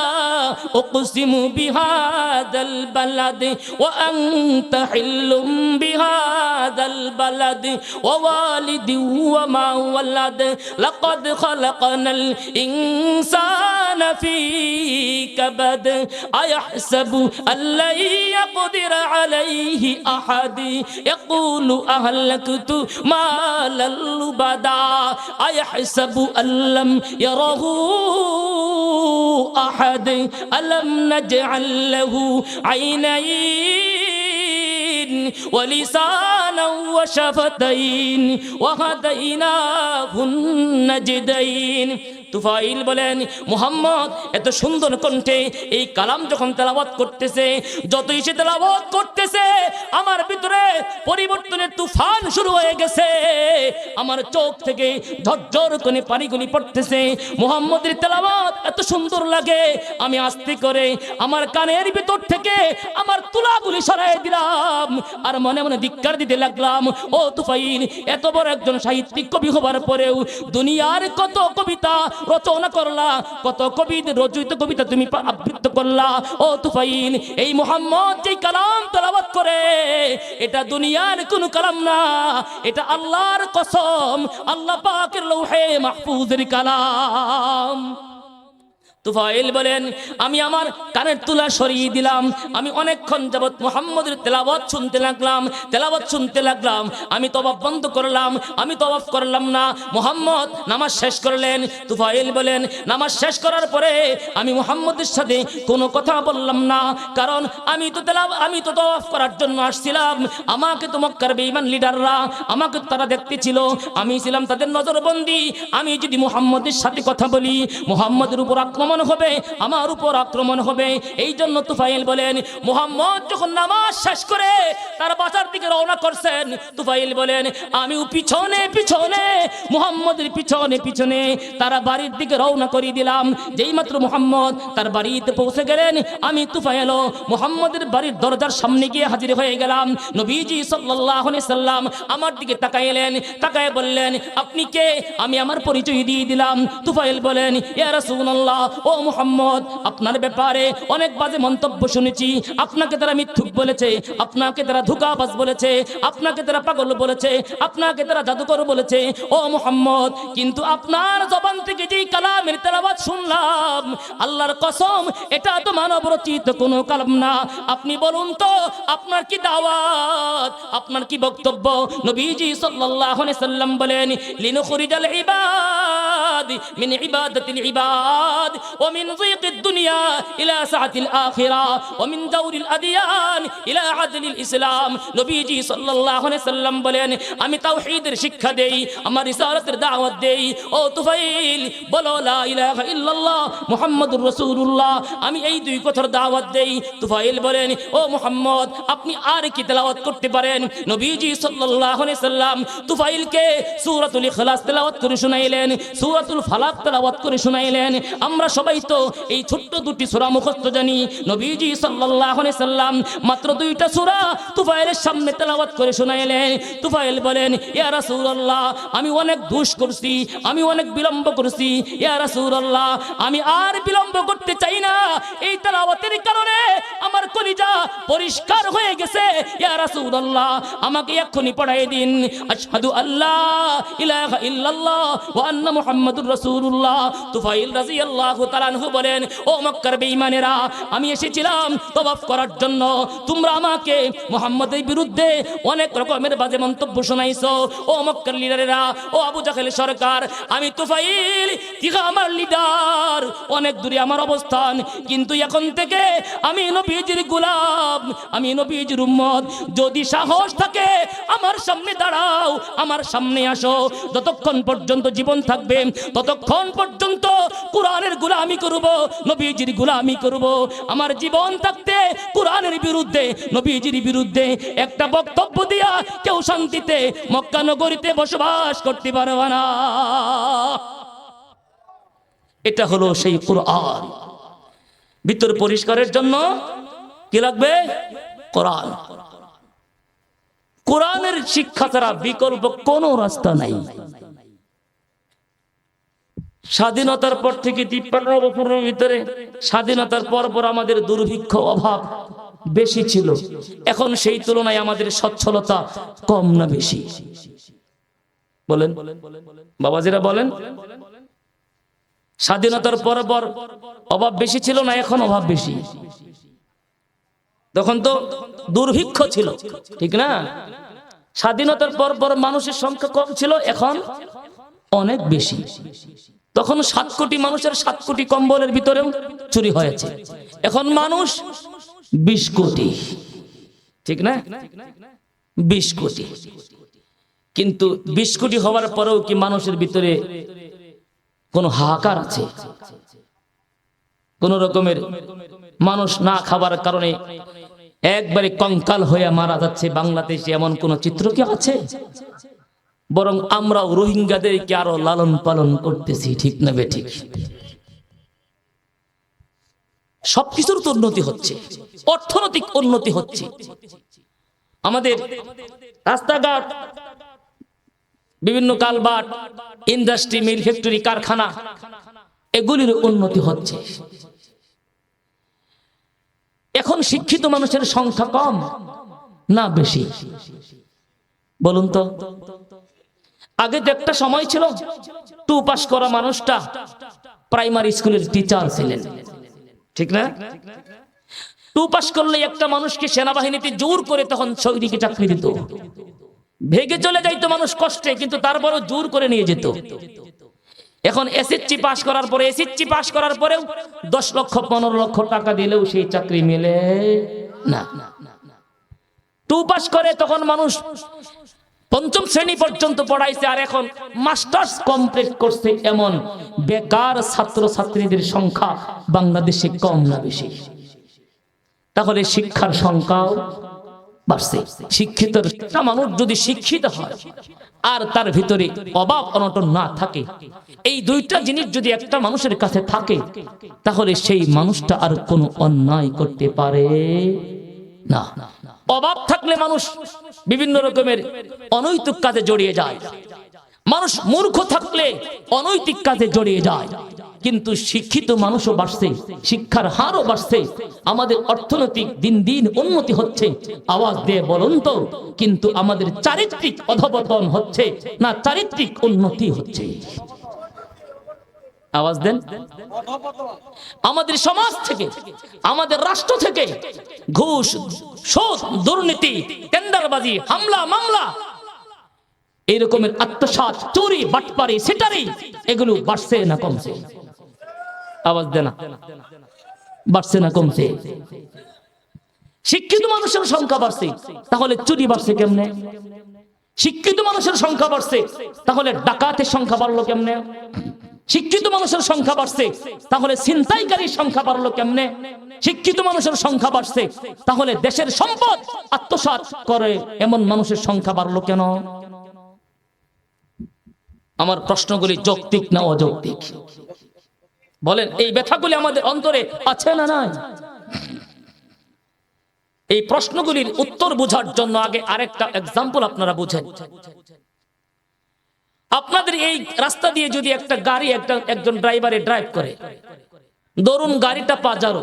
উকসিমু বিহাদাল বালাদ ওয়া আনতা হিল্লুম বিহাদাল বালাদ ওয়া ওয়ালিদি ওয়া মা ওয়ালাদ লাকাদ খালাকনাল ইনসানা ফি কাবাদ আয়াহসাবু আল্লা ইয়াকদির আলাইহি আহাদ ইয়াকুলু আহলাকতু মালাল লুবাদা আয়াহসাবু আল্লাম ইয়ারাহু আহাদ আলাম নাজআল লাহু আইনাইন ولسانا وشفتين وهديناه النجدين। তুফাইল বলেন মুহাম্মদ এত সুন্দর কণ্ঠে এই কালাম যখন তেলাওয়াত করতেছে, যতই সে তেলাওয়াত করতেছে আমার ভিতরে পরিবর্তনের তুফান শুরু হয়ে গেছে। আমার চোখ থেকে ঝরঝর করে পানিগুলি পড়তেছে। মুহাম্মদের তেলাওয়াত এত সুন্দর লাগে, আমি আস্তে করে আমার কানের ভিতর থেকে আমার তুলাগুলি সরাই দিলাম আর মনে মনে ধিক্কার দিতে লাগলাম, ও তুফাইল এত বড় একজন সাহিত্যিক কবি হবার পরেও দুনিয়ার কত কবিতা রচনা করলা, কত কবিদের রচিত কবিতা তুমি আবৃত্তি করলা। ও তুফাইল এই মুহাম্মদ যে কালাম তেলাওয়াত করে এটা দুনিয়ার কোনো কালাম না, এটা আল্লাহর কসম, আল্লাহ পাকের লৌহে মাহফুজের কালাম। তুফাইল বলেন আমি আমার কানের তুলা সরিয়ে দিলাম, আমি অনেকক্ষণ যাবত মুহাম্মদের তেলাওয়াত শুনতে লাগলাম, আমি তওয়াফ বন্ধ করলাম, আমি তওয়াফ করলাম না। মুহাম্মদ নামাজ শেষ করলেন। তুফাইল বলেন নামাজ শেষ করার পরে আমি মুহাম্মদের সাথে কোনো কথা বললাম না, কারণ আমি তো তওয়াফ করার জন্য আসছিলাম। আমাকে তো মক্কার বেঈমান লিডাররা আমাকে তারা দেখতেছিল, আমি ছিলাম তাদের নজরবন্দি। আমি যদি মুহাম্মদের সাথে কথা বলি মুহাম্মদের উপর আক্রমণ হবে, আমার উপর আক্রমণ হবে। এই জন্য তুফাইল বলেন মুহাম্মদ যখন নামাজ শেষ করে তার বাসার দিকে রওনা করছেন, তুফাইল বলেন আমি পিছনে পিছনে মুহাম্মদের পিছনে তারা বাড়ির দিকে রওনা করে দিলাম। যেই মাত্র মুহাম্মদ তার বাড়িতে পৌঁছে গেলেন, আমি তুফাইল মুহাম্মদের বাড়ির দরজার সামনে গিয়ে হাজির হয়ে গেলাম। নবীজি সাল্লাল্লাহু আলাইহি সাল্লাম আমার দিকে তাকাইলেন, তাকায় বললেন আপনি কে? আমি আমার পরিচয় দিয়ে দিলাম। তুফাইল বলেন ইয়া রাসূলুল্লাহ, ও মুহাম্মদ আপনার ব্যাপারে অনেক বাজে মন্তব্য শুনেছি। আপনাকে তারা মিথ্যুক বলেছে, আপনাকে তারা ধোঁকাবাজ বলেছে, আপনাকে তারা পাগল বলেছে, আপনাকে তারা জাদুকর বলেছে। ও মুহাম্মদ, কিন্তু আপনার জবান থেকে যেই কালামের তেলাওয়াত শুনলাম, আল্লাহর কসম এটা তো মানব রচিত কোনো কালাম না। আপনি বলুন তো আপনার কি দাওয়াত, আপনার কি বক্তব্য? নবীজি সাল্লাল্লাহু আলাইহি সাল্লাম বলেন লিনুখরিজাল ইবাদ মিন ইবাদাতিল ইবাদ ওয়া মিন যিকিদ দুনিয়া ইলা সাআতিল আখিরা ওয়া মিন দাউরিল আদিয়ান ইলা আদলিল ইসলাম। নবীজি সাল্লাল্লাহু আলাইহি সাল্লাম বলেন আমি তাওহীদের শিক্ষা দেই, আমার রিসালাতের দাওয়াত দেই। ও তুফাইল বলো লা ইলাহা ইল্লাল্লাহ মুহাম্মাদুর রাসূলুল্লাহ, আমি এই দুই কথার দাওয়াত দেই। তুফাইল বলেন ও মুহাম্মদ আপনি আর কি তেলাওয়াত করতে পারেন? নবীজি সাল্লাল্লাহু আলাইহি সাল্লাম তুফাইলকে সূরাতুল ইখলাস তেলাওয়াত করে শুনাইলেন, সূরাতুল ফালাক তেলাওয়াত করে শুনাইলেন। আমরা সবাই তো এই ছোট্ট দুটি সূরা মুখস্থ জানি। নবীজি সাল্লাল্লাহু আলাইহি সাল্লাম মাত্র দুইটা সূরা তুফাইলের সামনে তেলাওয়াত করে শুনাইলেন। তুফাইল বলেন ইয়া রাসূলুল্লাহ আমি অনেক দোষ করছি, আমি অনেক বিলম্ব করছি। ইয়া রাসূলুল্লাহ আমি আর বিলম্ব করতে চাই না, এই তেলাওয়াতের কারণে আমার কলিজা পরিষ্কার হয়ে গেছে। ইয়া রাসূলুল্লাহ আমাকে এক্ষুনি পড়াই দিন আশহাদু আল্লা ইলাহা ইল্লাল্লাহ ওয়া আন্না মুহাম্মাদুর রাসূলুল্লাহ। তুফাইল রাদিয়াল্লাহু তাআলা আনহু বলেন ও মক্কার বেঈমানেরা, আমি এসেছিলাম তওয়াফ করার জন্য, তোমরা আমাকে মুহাম্মদের বিরুদ্ধে অনেক রকমের বাজে মন্তব্য শোনাইছো। ও মক্কার লিডারেরা, ও আবু জাহেল সরকার, আমি তুফাইল তিগা আমার লিডার, অনেক দূরে আমার অবস্থান, কিন্তু এখন থেকে আমি নবীজির গোলাম, আমি নবীজির উম্মত। যদি সাহস থাকে আমার সামনে দাঁড়াও, আমার সামনে আসো। যতক্ষণ পর্যন্ত জীবন থাকবে ততক্ষণ পর্যন্ত কোরআনের গোলামি করব, নবীজির গোলামি করব। আমার জীবন থাকতে কোরআনের বিরুদ্ধে, নবীজির বিরুদ্ধে একটা বক্তব্য দিয়া কেউ শান্তিতে মক্কা নগরীতে বসবাস করতে পারবে না। এটা হলো সেই কোরআন। ভিতর পরিষ্কারের জন্য কি লাগবে? কোরআন। কোরআনের শিক্ষা ছাড়া বিকল্প কোনো রাস্তা নাই। স্বাধীনতার পর থেকে 53 বছরের ভিতরে, স্বাধীনতার পর আমাদের দুর্ভিক্ষ অভাব বেশি ছিল, এখন সেই তুলনায় আমাদের সচ্ছলতা কম না বেশি? বলেন বাবাজিরা, বলেন। স্বাধীনতার পর অভাব বেশি ছিল না এখন অভাব বেশি? তখন তো দুর্ভিক্ষ ছিল, ঠিক না? স্বাধীনতার পর মানুষের সংখ্যা কম ছিল, এখন অনেক বেশি। তখন 7 কোটি মানুষের 7 কোটি কম্বলের ভিতরেও চুরি হয়েছে, এখন মানুষ 20 কোটি, ঠিক না? 20 কোটি। কিন্তু 20 কোটি হওয়ার পরেও কি মানুষের ভিতরে কোন হাহাকার আছে? কোন রকমের মানুষ না খাবার কারণে একবারে কঙ্কাল হয়ে মারা যাচ্ছে বাংলাদেশে, এমন কোন চিত্র কি আছে? বরং আমরাও রোহিঙ্গাদেরকে আরো লালন পালন করতেছি, ঠিক না বেঠিক? সবকিছুর তো উন্নতি হচ্ছে, অর্থনৈতিক উন্নতি হচ্ছে, আমাদের রাস্তাঘাট, বিভিন্ন কালভার্ট, ইন্ডাস্ট্রি, মিল, ফ্যাক্টরি, কারখানা, এগুলির উন্নতি হচ্ছে। এখন শিক্ষিত মানুষের সংখ্যা কম না বেশি? বলুন তো। আগে তো একটা সময় ছিল 2 পাস করা মানুষটা প্রাইমারি স্কুলের টিচার ছিলেন, ঠিক না? 2 পাস করলে একটা মানুষকে সেনাবাহিনীতে জোর করে তখন সৈনিকে চাকরি দিত, ভেগে চলে যাইতো মানুষ কষ্টে, কিন্তু তারপরও জোর করে নিয়ে যেত। এখন এসএসসি পাস করার পরেও 10 লক্ষ 15 লক্ষ টাকা দিলেও সেই চাকরি মেলে না। 2 পাস করে তখন মানুষ 5ম শ্রেণী পর্যন্ত পড়াইছে, আর এখন মাস্টার্স কমপ্লিট করছে এমন বেকার ছাত্র ছাত্রীদের সংখ্যা বাংলাদেশে কম না বেশি? তাহলে শিক্ষার সংখ্যাও বাড়ছে। শিক্ষিত মানুষ যদি শিক্ষিত হয় আর তার ভিতরে অভাব অনটন না থাকে, এই 2টা জিনিস যদি একটা মানুষের কাছে থাকে, তাহলে সেই মানুষটা আর কোনো অন্যায় করতে পারে না। অভাব থাকলে মানুষ বিভিন্ন রকমের অনৈতিক কাজে জড়িয়ে যায়, মানুষ মূর্খ থাকলে অনৈতিক কাজে জড়িয়ে যায়। কিন্তু শিক্ষিত মানুষও বাড়ছে, শিক্ষার হারও বাড়ছে, আমাদের অর্থনৈতিক দিন দিন উন্নতি হচ্ছে। আওয়াজ দিয়ে বলুন তো, কিন্তু আমাদের চারিত্রিক অধঃপতন হচ্ছে না চারিত্রিক উন্নতি হচ্ছে? আওয়াজ দেন। আমাদের সমাজ থেকে, আমাদের রাষ্ট্র থেকে ঘুষ, সুদ, দুর্নীতি, টেন্ডারবাজি, হামলা মামলা, এই রকমের আত্মসাৎ, চুরি, বাটপারি, সিটারি, এগুলো বাড়ছে না কমছে? আওয়াজ দেন। বাড়ছে না কমছে? শিক্ষিত মানুষের সংখ্যা বাড়ছে, তাহলে চুরি বাড়ছে কেমনে? শিক্ষিত মানুষের সংখ্যা বাড়ছে, তাহলে ডাকাতের সংখ্যা বাড়লো কেমনে? শিক্ষিত মানুষের সংখ্যা বাড়ছে, তাহলে ছিনতাইকারীর সংখ্যা বাড়লো কেমনে? শিক্ষিত মানুষের সংখ্যা বাড়ছে, তাহলে দেশের সম্পদ আত্মসাৎ করে এমন মানুষের সংখ্যা বাড়লো কেন? আমার প্রশ্নগুলি যৌক্তিক না অযৌক্তিক? বলেন, এই ব্যথাগুলি আমাদের অন্তরে আছে না নাই? এই প্রশ্নগুলির উত্তর বোঝার জন্য আগে আরেকটা এক্সাম্পল আপনারা বুঝেন। আপনাদের এই রাস্তা দিয়ে যদি একটা গাড়ি একজন ড্রাইভারে ড্রাইভ করে, ধরুন গাড়িটা পাজারো,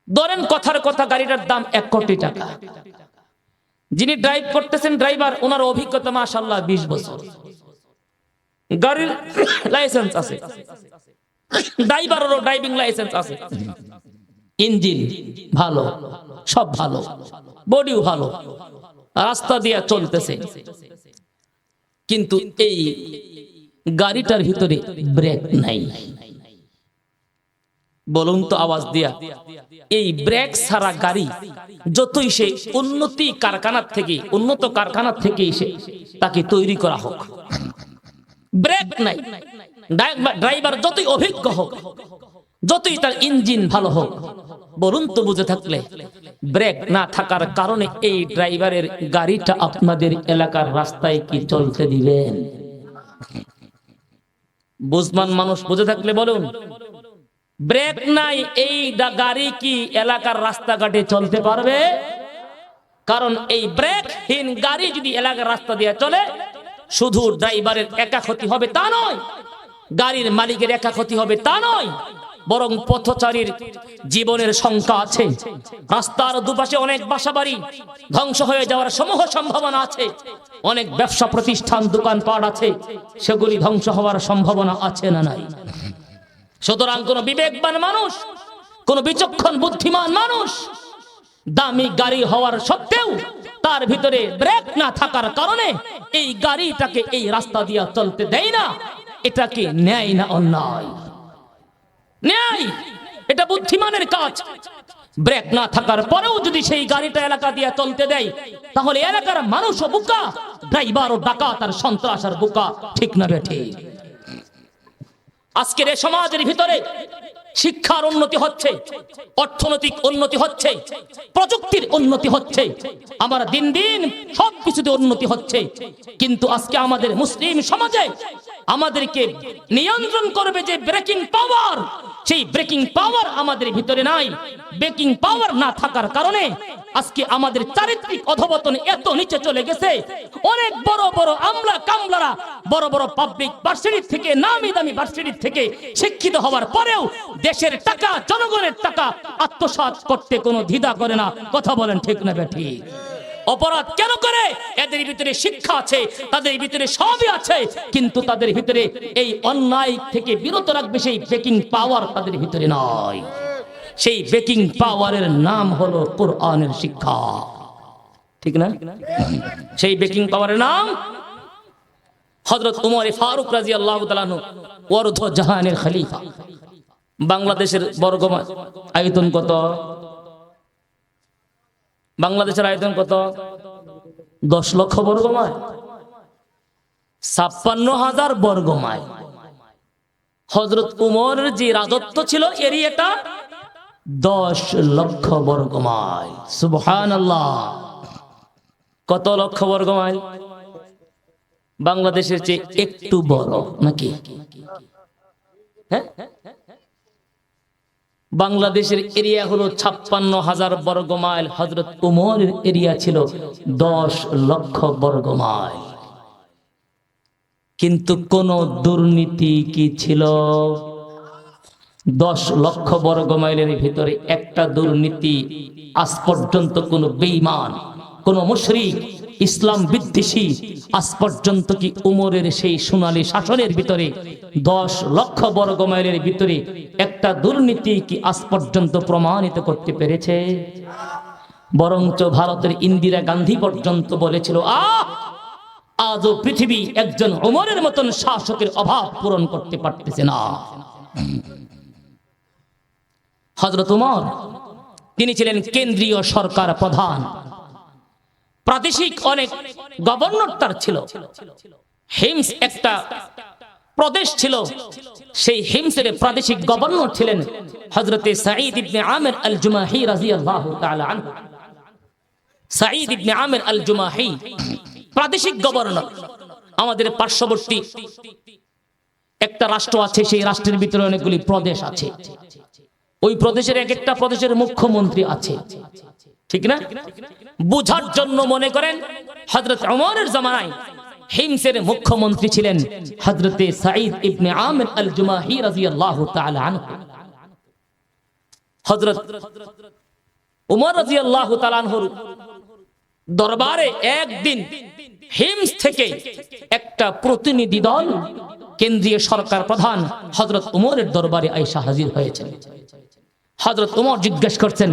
ধরেন কথার কথা গাড়িটার দাম 1 কোটি টাকা। যিনি ড্রাইভ করতেছেন ড্রাইভার, ওনার অভিজ্ঞতা মাশাআল্লাহ 20 বছর, গাড়ির লাইসেন্স আছে, ড্রাইভারেরও ড্রাইভিং লাইসেন্স আছে, ইঞ্জিন ভালো, সব ভালো, বডিও ভালো, রাস্তা দিয়ে চলতেছে। কিন্তু এই গাড়িটার ভিতরে ব্রেক নাই। বলুন তো আওয়াজ দিয়া, এই ব্রেক ছাড়া গাড়ি যতই সে উন্নত কারখানার থেকে এসে তাকে তৈরি করা হোক, ব্রেক নাই। ড্রাইভার যতই অভিজ্ঞ হোক, যতই তার ইঞ্জিন ভালো হোক, বলুন তো বুঝে থাকলে, ব্রেক না থাকার কারণে এই ড্রাইভারের গাড়িটা আপনাদের এলাকার রাস্তায় কি চলতে দিবেন? বুঝমান মানুষ বুঝে থাকলে বলুন, ব্রেক নাই এই গাড়ি কি এলাকার রাস্তাঘাটে চলতে পারবে? কারণ এই ব্রেকহীন গাড়ি যদি এলাকার রাস্তা দিয়ে চলে, শুধু ড্রাইভারের একা ক্ষতি হবে তা নয়, গাড়ির মালিকের একা ক্ষতি হবে তা নয়, বরং পথচারীর জীবনের সংখ্যা আছে। রাস্তার দুপাশে অনেক বাসাবাড়ি ধ্বংস হয়ে যাওয়ার সমূহ সম্ভাবনা আছে, অনেক ব্যবসা প্রতিষ্ঠান, দোকানপাট আছে, সেগুলি ধ্বংস হওয়ার সম্ভাবনা আছে না নাই? সুতরাং কোন বিবেকবান মানুষ, কোন বিচক্ষণ বুদ্ধিমান মানুষ দামি গাড়ি হওয়ার সত্ত্বেও তার ভিতরে ব্রেক না থাকার কারণে এই গাড়িটাকে এই রাস্তা দিয়ে চলতে দেয় না, এটাকে ন্যায় না অন্যায়? ন্যায়, এটা বুদ্ধিমানের কাজ। ব্রেক না থাকার পরেও যদি সেই গাড়িটা এলাকা দিয়ে চলতে দেয়, তাহলে এলাকার মানুষও বোকা, ড্রাইভারও ডাকাত আর সন্ত্রাস আর বোকা, ঠিক না বেঠে? আজকের এই সমাজের ভিতরে শিক্ষার উন্নতি হচ্ছে, অর্থনৈতিক উন্নতি হচ্ছে, প্রযুক্তির উন্নতি হচ্ছে, আমার দিন দিন সবকিছুতে উন্নতি হচ্ছে, কিন্তু আজকে আমাদের মুসলিম সমাজে আমাদেরকে নিয়ন্ত্রণ করবে যে ব্রেকিং পাওয়ার, সেই ব্রেকিং পাওয়ার আমাদের ভিতরে নাই। ব্রেকিং পাওয়ার না থাকার কারণে আজকে আমাদের চারিত্রিক অধঃপতন এত নিচে চলে গেছে। অনেক বড় বড় আমলা কামলারা বড় বড় পাবলিক ভার্সিটি থেকে, নামি দামি ভার্সিটি থেকে শিক্ষিত হওয়ার পরেও দেশের টাকা, জনগণের টাকা আত্মসাৎ করতে কোনো দ্বিধা করে না। কথা বলেন ঠিক না বেঠিক? অপরাধ কেন করে? এদের ভিতরে শিক্ষা আছে, তাদের ভিতরে সবই আছে, কিন্তু তাদের ভিতরে এই অন্যায় থেকে বিরত রাখবে সেই বেকিং পাওয়ার তাদের ভিতরে নয়। সেই বেকিং পাওয়ারের নাম হলো কোরআনের শিক্ষা, ঠিক না? সেই বেকিং পাওয়ারের নাম হযরত উমর ফারুক রাদিয়াল্লাহু তাআলা আনহু, ওয়ারধ জাহানের খলিফা। বাংলাদেশের বর্গমাইল আয়তন কত? বাংলাদেশের আয়তন কত? 10 লক্ষ বর্গমাইল, 56,000 বর্গমাইল। হযরত উমরের যে রাজত্ব ছিল এরিয়াটা 10 লক্ষ বর্গমাইল। সুবহানাল্লাহ। কত লক্ষ বর্গমাইল? বাংলাদেশের চেয়ে একটু বড় নাকি? হ্যাঁ, বাংলাদেশের এরিয়া হলো 56,000 বর্গমাইল, হযরত উমরের এরিয়া ছিল 10 লক্ষ বর্গমাইল। কিন্তু কোন দুর্নীতি কি ছিল? 10 লক্ষ বর্গমাইলের ভিতরে একটা দুর্নীতি আজ পর্যন্ত কোন বেঈমান, কোন মুশরিক, ইসলাম বিদ্বেষী আজ পর্যন্ত কি উমরের সেই সোনালী শাসনের ভিতরে 10 লক্ষ বর্গমাইলের ভিতরে একটা দুর্নীতি কি আজ পর্যন্ত প্রমাণিত করতে পেরেছে? বরঞ্চ ভারতের ইন্দিরা গান্ধী পর্যন্ত বলেছিল, আজও পৃথিবী একজন উমরের মতন শাসকের অভাব পূরণ করতে পারতেছে না। হযরত উমর তিনি ছিলেন কেন্দ্রীয় সরকার প্রধান, প্রাদেশিক অনেক গভর্নর তার ছিল। হিমস একটা প্রদেশ ছিল, সেই হিমসের প্রাদেশিক গভর্নর ছিলেন হযরতে সাঈদ ইবনে আমির আল জুমাহি রাদিয়াল্লাহু তাআলা আনহু। সাঈদ ইবনে আমির আল জুমাহি প্রাদেশিক গভর্নর। আমাদের পার্শ্ববর্তী একটা রাষ্ট্র আছে, সেই রাষ্ট্রের ভিতরে অনেকগুলি প্রদেশ আছে, ওই প্রদেশের এক একটা প্রদেশের মুখ্যমন্ত্রী আছে, ঠিক না? বুঝার জন্য মনে করেন হযরত উমরের জামানায় হিমসের মুখ্যমন্ত্রী ছিলেন হযরতে সাঈদ ইবনে আমির আল জুমাহি রাদিয়াল্লাহু তাআলা আনহু। হযরত উমর রাদিয়াল্লাহু তাআলা আনহুর দরবারে একদিন হিমস থেকে একটা প্রতিনিধি দল কেন্দ্রীয় সরকার প্রধান হযরত উমরের দরবারে আয়েশা হাজির হয়েছেন। হযরত উমর জিজ্ঞেস করছেন,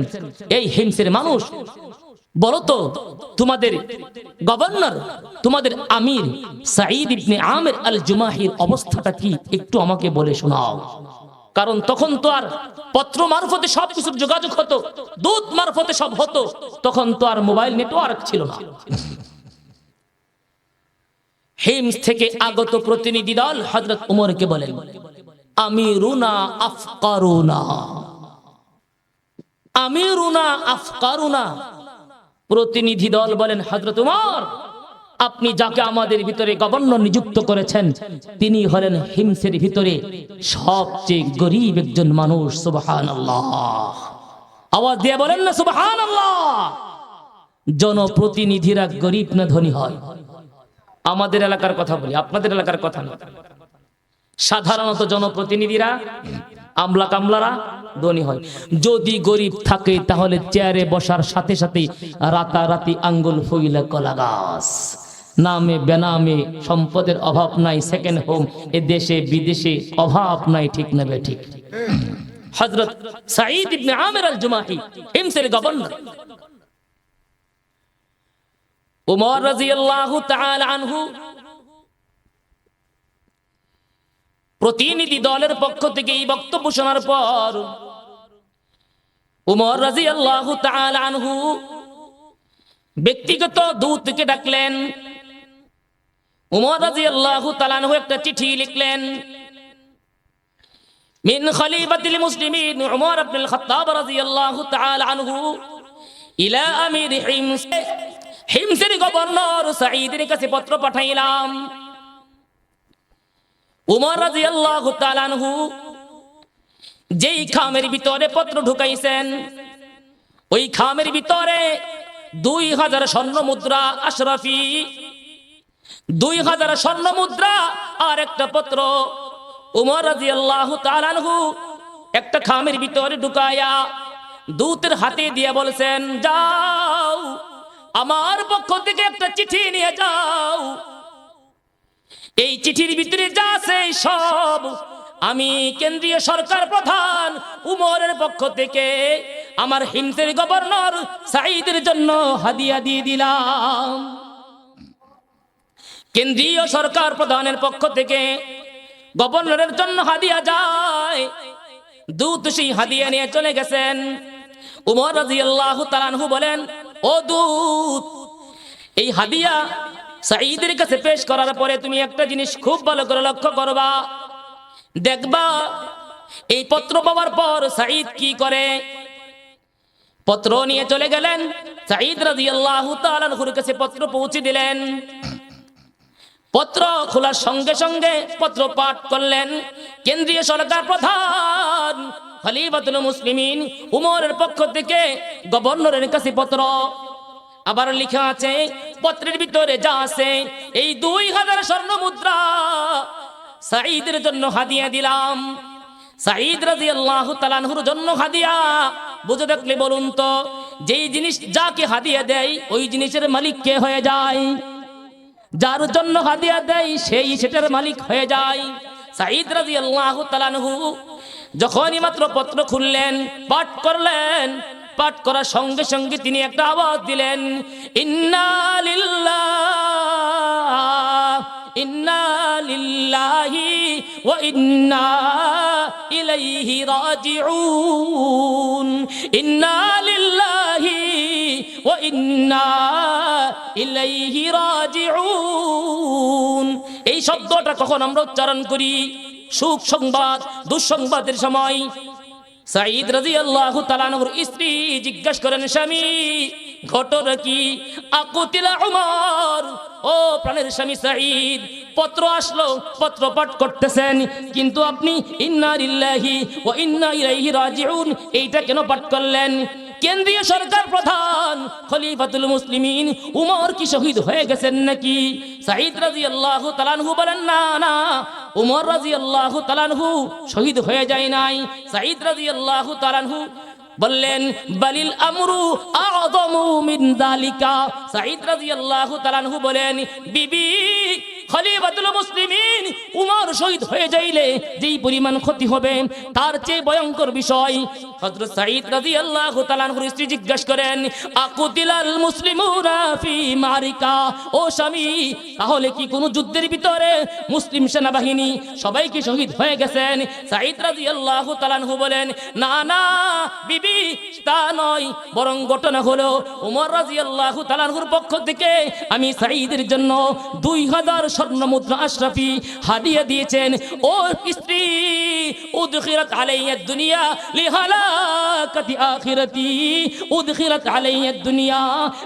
এই হিমসের মানুষ, বলো তো তোমাদের গভর্নর, তোমাদের আমির সাঈদ ইবনে আমির আল জুমাহির অবস্থাটা কি, একটু আমাকে বলে শোনাও। কারণ তখন তো আর পত্র মারফতে সবকিছুর যোগাযোগ হতো, দূত মারফতে সব হতো, তখন তো আর মোবাইল নেটওয়ার্ক ছিল না। হিমস থেকে আগত প্রতিনিধি দল হযরত উমরকে বলেন, আমিরুনা আফকারুনা, আমিরুনা আফকারুনা। প্রতিনিধি দল বলেন, হযরত উমর, আপনি যাকে আমাদের ভিতরে গভর্নর নিযুক্ত করেছেন তিনি হলেন হিমসের ভিতরে সবচেয়ে গরীব একজন মানুষ। সুবহানাল্লাহ। আওয়াজ দিয়ে বলেন না সুবহানাল্লাহ। জনপ্রতিনিধিরা গরীব না ধনী হয়? আমাদের এলাকার কথা বলি, আপনাদের এলাকার কথা না। সাধারণত জনপ্রতিনিধিরা, আমলা কামলারা ধনী হয়। যদি গরিব থাকে তাহলে চেয়ারে বসার সাথে সাথে রাতারাতি আঙ্গুল ফুইলা কলা গাছ। নামে বেনামে সম্পদের অভাব নাই, সেকেন্ড হোম এ দেশে বিদেশে অভাব নাই, ঠিক না বে ঠিক? হযরত সাঈদ ইবনে আমির আল জুমাহি হিমসের গভর্নর। উমর রাদিয়াল্লাহু তাআলা আনহু প্রতিনিধি দলের পক্ষ থেকে এই বক্তব্য শোনার পর উমর রাদিয়াল্লাহু তাআলা আনহু ব্যক্তিগত দূতকে ডাকলেন। উমর রাদিয়াল্লাহু তাআলা আনহু একটা চিঠি লিখলেন, মিন খলিফাতিল মুসলিমিন উমর ইবনুল খাত্তাব রাদিয়াল্লাহু তাআলা আনহু ইলা আমির হিমস। হিমসের গভর্নর সাঈদের কাছে পত্র পাঠাইলাম। উমর রাদিয়াল্লাহু তাআলা আনহু যেই খামের ভিতরে পত্র ঢুকাইছেন, ওই খামের ভিতরে 2000 স্বর্ণ মুদ্রা আশরাফি, 2000 স্বর্ণ মুদ্রা আর একটা পত্র উমর রাদিয়াল্লাহু তাআলা আনহু একটা খামের ভিতরে ঢুকায়া দূতের হাতে দিয়ে বলছেন, যাও আমার পক্ষ থেকে একটা চিঠি নিয়ে যাও। এই চিঠির ভিতরে যা আছে সব আমি কেন্দ্রীয় সরকার প্রধান উমরের পক্ষ থেকে আমার হিমসের গভর্নর সাঈদের জন্য হাদিয়া দিয়ে দিলাম। কেন্দ্রীয় সরকার প্রধানের পক্ষ থেকে গভর্নরের জন্য হাদিয়া যায়। দূত সেই হাদিয়া নিয়ে চলে গেছেন। উমর রাদিয়াল্লাহু তাআলা আনহু বলেন, ও দূত, এই হাদিয়া সাঈদের কাছে পেশ করার পরে তুমি একটা জিনিস খুব ভালো করে লক্ষ্য করবা, দেখবা এই পত্র পাওয়ার পর সাঈদ কি করে। পত্র নিয়ে চলে গেলেন। সাঈদ রাদিয়াল্লাহু তাআলা আনহুর কাছে পত্র পৌঁছে দিলেন। পত্র খোলার সঙ্গে সঙ্গে পত্র পাঠ করলেন কেন্দ্রীয় সরকার প্রধান খলিফাতুল মুসলিমিন উমরের পক্ষ থেকে গভর্নরের কাছে পত্র। আবার লেখা আছে পত্রের ভিতরে যা আছে এই 2000 স্বর্ণ মুদ্রা সাঈদের জন্য হাদিয়া দিলাম। সাঈদ রাদিয়াল্লাহু তাআলা আনহুর জন্য হাদিয়া বুঝে দেখলে বলুন তো, যেই জিনিস যাকে হাদিয়া দেয় ওই জিনিসের মালিক কে হয়ে যায়? যার জন্য হাদিয়া দেয় সেই সেটার মালিক হয়ে যায়। সাঈদ রাদিয়াল্লাহু তাআলা আনহু যখনই মাত্র পত্র খুললেন, পাঠ করলেন, পাঠ করার সঙ্গে সঙ্গে তিনি একটা আওয়াজ দিলেন, ইন্না লিল্লাহি ওয়া ইন্না ইলাইহি রাজিউন, ইন্না লিল্লাহি ওয়া ইন্না ইলাইহি রাজিউন। এই শব্দটা কখন আমরা উচ্চারণ করি? সুখ সংবাদ দুঃসংবাদের সময়। সাঈদ রাদিয়াল্লাহু তাআলা আনহুর স্ত্রী জিজ্ঞাসা করেন, স্বামী ঘটনা কি? আকুতিলা উমর, ও প্রাণের স্বামী সাঈদ, পত্র আসলো, পত্র পাঠ করতেছেন, কিন্তু আপনি ইন্না লিল্লাহি ওয়া ইন্না ইলাইহি রাজিউন এইটা কেন পাঠ করলেন? কেন্দ্রীয় সরকার প্রধান খলিফাতুল মুসলিমিন উমর কি শহীদ হয়ে গেছেন নাকি? সাঈদ রাদিয়াল্লাহু তাআলা আনহু বলেন, না না, উমর রাদিয়াল্লাহু তাআলা আনহু শহীদ হয়ে যায় নাই। সাঈদ রাদিয়াল্লাহু তাআলা আনহু বললেন, বালিল আমরু আযমু মিন যালিকা। সাঈদ রাদিয়াল্লাহু তাআলা আনহু বলেন, বিবি খলিফাতুল মুসলিমিন উমর শহীদ হয়ে যাইলে যেই পরিমাণ ক্ষতি হবে তার চেয়ে ভয়ঙ্কর বিষয়। হযরত সাঈদ রাদিয়াল্লাহু তাআলা আনহুর স্ত্রী জিজ্ঞাসা করেন, আকুতিলাল মুসলিমুনা ফি মারিকা, ও স্বামী, তাহলে কি কোনো যুদ্ধের ভিতরে মুসলিম সেনাবাহিনী সবাই কি শহীদ হয়ে গেছেন? সাঈদ রাদিয়াল্লাহু তাআলা আনহু বলেন, না না বিবি, তা নয়, বরং ঘটনা হলো উমর রাদিয়াল্লাহু তাআলা আনহুর পক্ষ থেকে আমি সাঈদের জন্য 2000 স্বর্ণ মুদ্রা আশরাফি হাদিয়া দিয়েছেন। ও স্ত্রী, উদখিরাত আলাইয়া দুনিয়া লিহালাকাতি আখিরাতি, উদখিরাত আলাইয়া দুনিয়া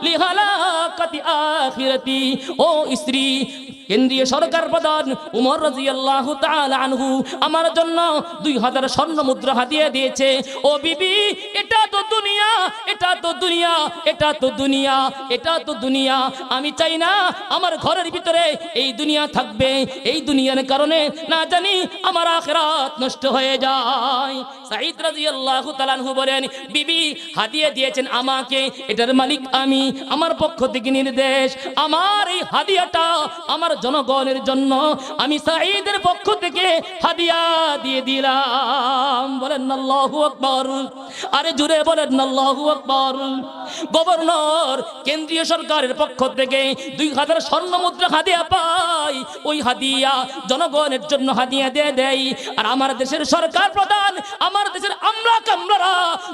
লিহালাকাতি আখিরাতি। ও স্ত্রী, কেন্দ্রীয় সরকার প্রধান উমর রাদিয়াল্লাহু তাআলা আনহু আমার জন্য 2000 স্বর্ণ মুদ্রা হাদিয়া দিয়েছে। ও বিবি, এটা তো দুনিয়া, এটা তো দুনিয়া, এটা তো দুনিয়া, এটা তো দুনিয়া। আমি চাই না আমার ঘরের ভিতরে এই দুনিয়া থাকবে, এই দুনিয়ার কারণে না জানি আমার আখিরাত নষ্ট হয়ে যায়। সাঈদ রাদিয়াল্লাহু তাআলা আনহু বলেন, বিবি হাদিয়া দিয়েছেন আমাকে, এটার মালিক আমি, আমার পক্ষ থেকে নির্দেশ, আমার এই হাদিয়াটা আমার জনগণের জন্য আমি সাঈদের পক্ষ থেকে হাদিয়া দিয়ে দিলাম। বলেন আল্লাহু আকবার, আরে জুড়ে বলেন আল্লাহু আকবার। গভর্নর কেন্দ্রীয় সরকারের পক্ষ থেকে 2000 স্বর্ণ মুদ্রা হাদিয়া পায়, ওই হাদিয়া জনগণের জন্য হাদিয়া দিয়ে দেয়। আর আমার দেশের সরকার প্রধান, আমার দেশের আমরা কামরারা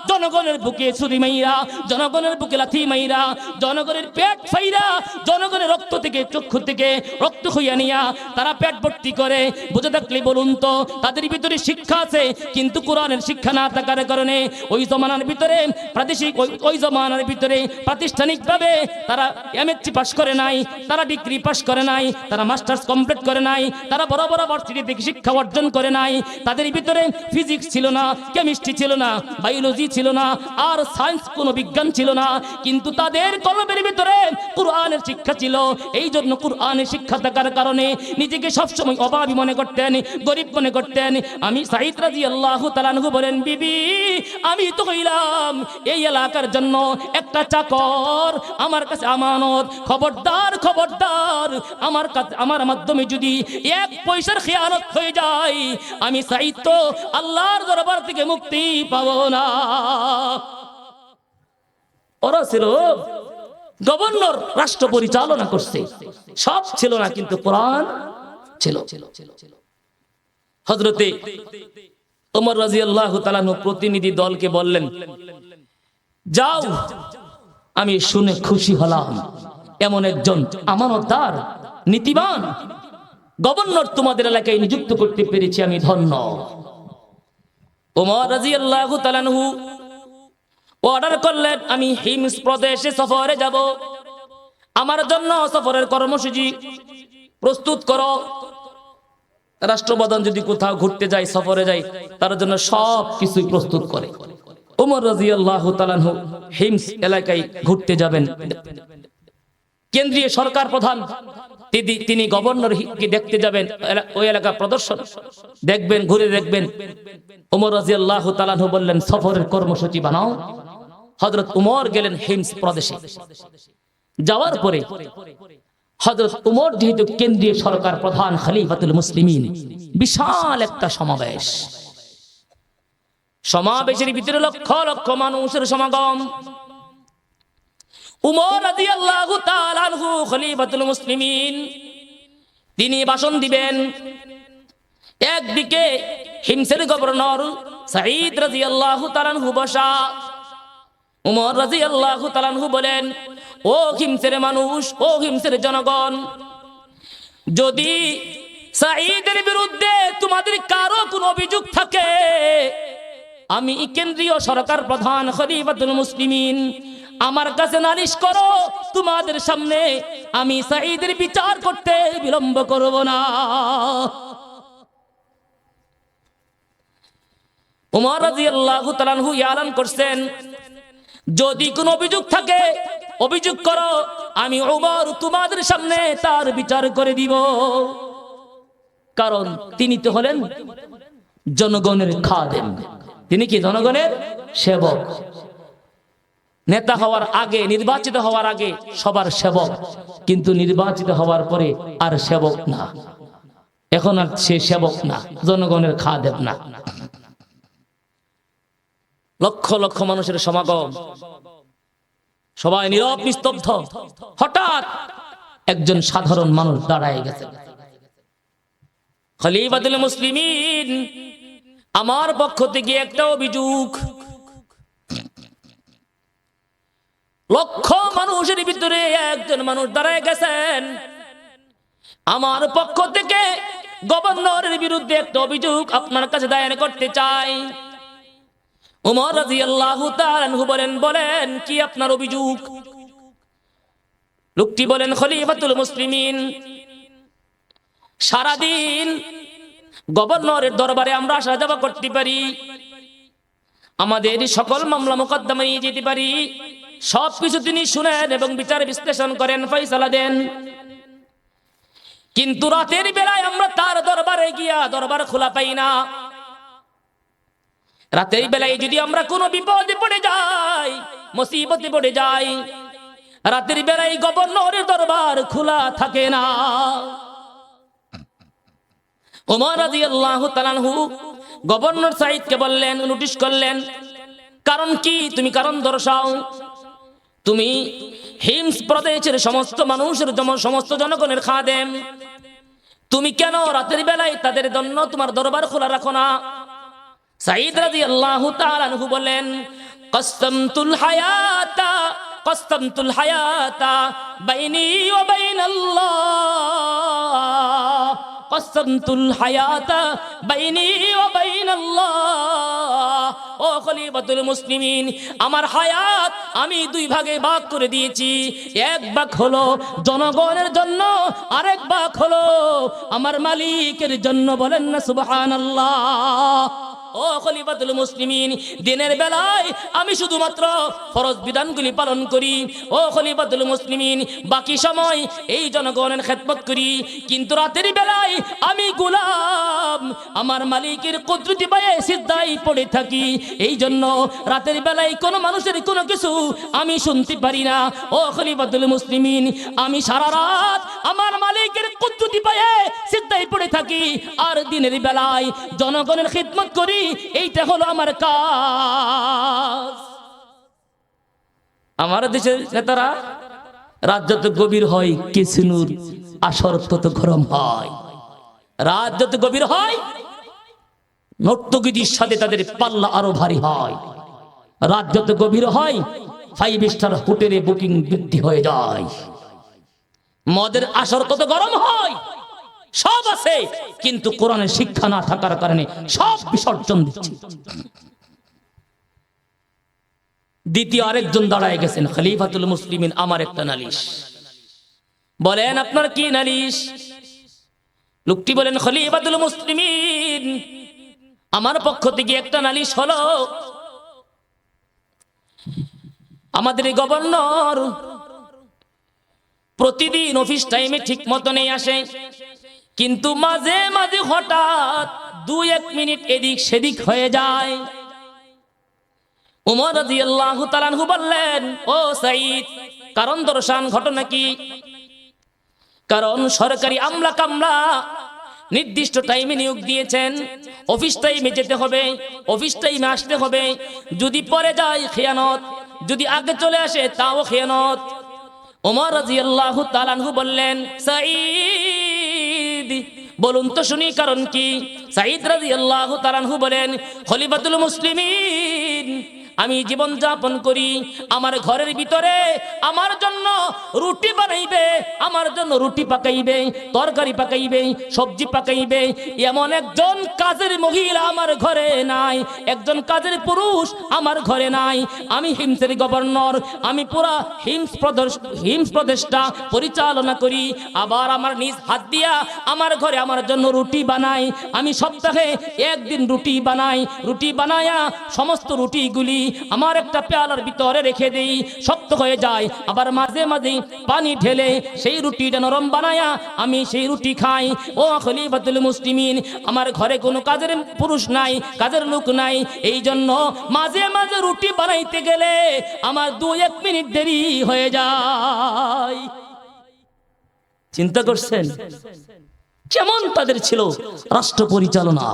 জনগণের বুকে ছুরি মাইরা, জনগণের বুকে লাথি মাইরা, জনগণের পেট ফাইরা, জনগণের রক্ত থেকে চক্ষু থেকে রক্ত হইয়া নিয়া তারা পেট ভর্তি করে। বুঝে থাকলে বলুন তো, তাদের ভিতরে শিক্ষা আছে কিন্তু কোরআনের শিক্ষা না থাকার কারণে ওই জমানার ভিতরে প্রাদেশিক ওই জমানার ভিতরে প্রাতিষ্ঠানিকভাবে তারা এমএসসি পাস করে নাই, তারা ডিগ্রি পাস করে নাই, তারা মাস্টার্স কমপ্লিট করে নাই, তারা বড় বড় ভার্সিটি থেকে শিক্ষা অর্জন করে নাই। তাদের ভিতরে ফিজিক্স ছিল না, কেমিস্ট্রি ছিল না, বায়োলজি ছিল না, আর সায়েন্স কোনো বিজ্ঞান ছিল না, কিন্তু তাদের কলমের ভিতরে কোরআনের শিক্ষা ছিল, এই জন্য কুরআনের শিক্ষা থাকার কারণে নিজেকে সবসময় অভাবী মনে করতেন, গরিব মনে করতেন। আমি সাঈদ রাদিয়াল্লাহু তাআলা আনহু বলেন, বিবি আমি তো কইলাম এই এলাকার জন্য একটা চাকর আমার কাছে আমানত, খবরদার খবরদার আমার কাছে আমার মাধ্যমে যদি এক পয়সার খেয়ানত হয়ে যায় আমি সাঈদ তো আল্লাহর দরবার থেকে মুক্তি পাবো না। ওরা ছিল গভর্নর, রাষ্ট্র পরিচালনা করছে, সব ছিল না কিন্তু কোরআন ছিল। হযরতে ওমর রাদিয়াল্লাহু তাআলা প্রতিনিধি দলকে বললেন, যাও, আমি শুনে খুশি হলাম এমন একজন আমানতদার নীতিবান গভর্নর তোমাদের এলাকায় নিযুক্ত করতে পেরেছি, আমি ধন্য। ওমর রাদিয়াল্লাহু তাআলা অর্ডার করলেন, আমি হিমস প্রদেশে সফরে যাব, আমার জন্য সফরের কর্মসূচি প্রস্তুত করো। রাষ্ট্রপ্রধান যদি কোথাও ঘুরতে যায়, সফরে যায়, তার জন্য সব কিছুই প্রস্তুত করে। ওমর রাদিয়াল্লাহু তাআলা হিমস এলাকায় ঘুরতে যাবেন। কেন্দ্রীয় সরকার প্রধান তিনি গভর্নরকে দেখতে যাবেন, ওই এলাকা প্রদর্শন দেখবেন, ঘুরে দেখবেন। ওমর রাদিয়াল্লাহু তাআলা বললেন, সফরের কর্মসূচি বানাও। হযরত ওমর গেলেন হিমস প্রদেশে। যাওয়ার পরে হযরত ওমর যেহেতু কেন্দ্রীয় সরকার প্রধান, খলিফাতুল মুসলিমিন, বিশাল একটা সমাবেশ, সমাবেশের ভিতরে লক্ষ লক্ষ মানুষের সমাগম। ওমর রাদিয়াল্লাহু তাআলা আনহু খলিফাতুল মুসলিমিন, তিনি ভাষণ দিবেন। একদিকে হিমসের গভর্নর সাঈদ রাদিয়াল্লাহু তাআলা আনহু বসা। ওমর রাদিয়াল্লাহু তাআলা আনহু বলেন, ও হিমসের মানুষ, ও হিমসের জনগণ, যদি সাঈদের বিরুদ্ধে তোমাদের কারো কোনো অভিযোগ থাকে, আমি কেন্দ্রীয় সরকার প্রধান খলিফাতুল মুসলিমিন, আমার কাছে নালিশ করো, তোমাদের সামনে আমি সাঈদের বিচার করতে বিলম্ব করব না। ওমর রাদিয়াল্লাহু তাআলা আনহু এলান করছেন, যদি কোনো অভিযোগ থাকে অভিযোগ করো, আমি ওমর তোমাদের সামনে তার বিচার করে দিব। কারণ তিনি তো হলেন জনগণের খাদেম, তিনি কি জনগণের সেবক। নেতা হওয়ার আগে, নির্বাচিত হওয়ার আগে সবার সেবক, কিন্তু নির্বাচিত হওয়ার পরে আর সেবক না, এখন আর সে সেবক না, জনগণের খাদেম না। লক্ষ লক্ষ মানুষের সমাগম, সবাই নীরব নিস্তব্ধ। হঠাৎ একজন সাধারণ মানুষ দাঁড়ায় গেছে। খলিফাতুল মুসলিমিন, আমার পক্ষ থেকে একটা অভিযোগ। লক্ষ মানুষের ভিতরে একজন মানুষ দাঁড়ায় গেছেন, আমার পক্ষ থেকে গভর্নরের বিরুদ্ধে একটা অভিযোগ আপনার কাছে দায়ের করতে চাই। ওমর রাদিয়াল্লাহু তাআলা আনহু বলেন, বলেন কি আপনার অভিযোগ? লোকটি বলেন, খলিফাতুল মুসলিমিন, সারাদিন গভর্নরের দরবারে আমরা আসা যাওয়া করতে পারি, আমাদের সকল মামলা মোকদ্দমা নিয়ে যেতে পারি, সবকিছু তিনি শুনেন এবং বিচার বিশ্লেষণ করেন, ফয়সালা দেন। কিন্তু রাতের বেলায় আমরা তার দরবারে গিয়া দরবার খোলা পাই না। রাতের বেলায় যদি আমরা কোনো বিপদে পড়ে যাই, মুসিবতে পড়ে যাই, রাতের বেলায় গভর্নরের দরবার খোলা থাকে না। ওমর রাদিয়াল্লাহু তাআলা আনহু গভর্নর সাঈদকে বললেন, নোটিশ করলেন, কারণ কি? তুমি কারণ দর্শাও। তুমি হিমস প্রদেশের সমস্ত মানুষের সমস্ত জনগণের খাদেম, তুমি কেন রাতের বেলায় তাদের জন্য তোমার দরবার খোলা রাখো না? সাঈদ রাদিয়াল্লাহু তাআলা আনহু বলেন, কসসমতুল হায়াতা বাইনি ওয়া বাইনাল্লাহ, কসসমতুল হায়াতা বাইনি ওয়া বাইনাল্লাহ। ও খলিফাতুল মুসলিমিন, আমার হায়াত আমি দুই ভাগে ভাগ করে দিয়েছি। এক ভাগ হলো জনগণের জন্য, আরেক ভাগ হলো আমার মালিকের জন্য। বলেন না সুবহানাল্লাহ। ও খলিফাতুল মুসলিমিন, দিনের বেলায় আমি শুধুমাত্র ফরজ বিধানগুলি পালন করি। ও খলিফাতুল মুসলিমিন, বাকি সময় এই জনগণের খেদমত করি। কিন্তু রাতের বেলায় আমি গোলাম, আমার মালিকের কুদরতি পায়ে সিজদায় পড়ে থাকি। এই জন্য রাতের বেলায় কোনো মানুষের কোনো কিছু আমি শুনতে পারি না। ও খলিফাতুল মুসলিমিন, আমি সারা রাত আমার মালিকের কুদরতি পায়ে সিজদায় পড়ে থাকি, আর দিনের বেলায় জনগণের খিদমত করি। এইটা হলো আমার কাজ। আমার দেশের নেতারা রাত যত গভীর হয় কেসিনুর আসর তত গরম হয়। রাত যত গভীর হয় নর্তকীদের সাথে তাদের পাল্লা আরো ভারী হয়। রাত যত গভীর হয় 5 স্টার হোটেলে বুকিং বৃদ্ধি হয়ে যায়। মদের আসর তত গরম হয়। সব আছে, কিন্তু কোরআনের শিক্ষা না থাকার কারণে সব বিসর্জন দিচ্ছে। দ্বিতীয় আরেকজন দাঁড়ায় গেছেন, খলিফাতুল মুসলিমিন, আমার একটা নালিশ। বলেন আপনার কি নালিশ? লোকটি বলেন, খলিফাতুল মুসলিমিন, আমার পক্ষ থেকে একটা নালিশ হলো, আমাদের গভর্নর প্রতিদিন অফিস টাইমে ঠিক মতনই আসে, কিন্তু মাঝে মাঝে হঠাৎ 2-1 মিনিট এদিক সেদিক হয়ে যায়। উমর রাদিয়াল্লাহু তাআলা আনহু বললেন, ও সাঈদ, কারণ দর্শান, ঘটনা কি? কারণ সরকারি আমলা কামলা নির্দিষ্ট টাইমে নিয়োগ দিয়েছেন, অফিস টাইমে যেতে হবে, অফিস টাইমে আসতে হবে। যদি পরে যায় খেয়ানত, যদি আগে চলে আসে তাও খেয়ানত। ওমর রাদিয়াল্লাহু তাআলা আনহু বললেন, সাঈদ, বলুন তো শুনি কারণ কি? সাঈদ রাদিয়াল্লাহু তাআলা আনহু বলেন, খলিফাতুল মুসলিমিন, আমি জীবন যাপন করি, আমার ঘরের ভিতরে আমার জন্য রুটি বানাইবে, আমার জন্য রুটি পাকাইবে, তরকারি পাকাইবে, সবজি পাকাইবে, এমন একজন কাজের মহিলা আমার ঘরে নাই, একজন কাজের পুরুষ আমার ঘরে নাই। আমি হিমসের গভর্নর, আমি পুরা হিমস প্রদেশটা পরিচালনা করি, আবার আমার নিজ হাত দিয়া আমার ঘরে আমার জন্য রুটি বানাই। আমি সপ্তাহে 1 দিন রুটি বানাই, রুটি বানায়া সমস্ত রুটিগুলি আমার একটা পেয়ালার ভিতরে রেখে দেই, শক্ত হয়ে যায়। আবার মাঝে মাঝে পানি ঢেলে সেই রুটিটা নরম বানায়া আমি সেই রুটি খাই। ও খলিফাতুল মুসলিমিন, আমার ঘরে কোনো কাজের পুরুষ নাই, কাজের লোক নাই, এই জন্য মাঝে মাঝে রুটি বানাইতে গেলে আমার 2-1 মিনিট দেরি হয়ে যায়। চিন্তা করছেন কেমন তাদের ছিল রাষ্ট্র পরিচালনা?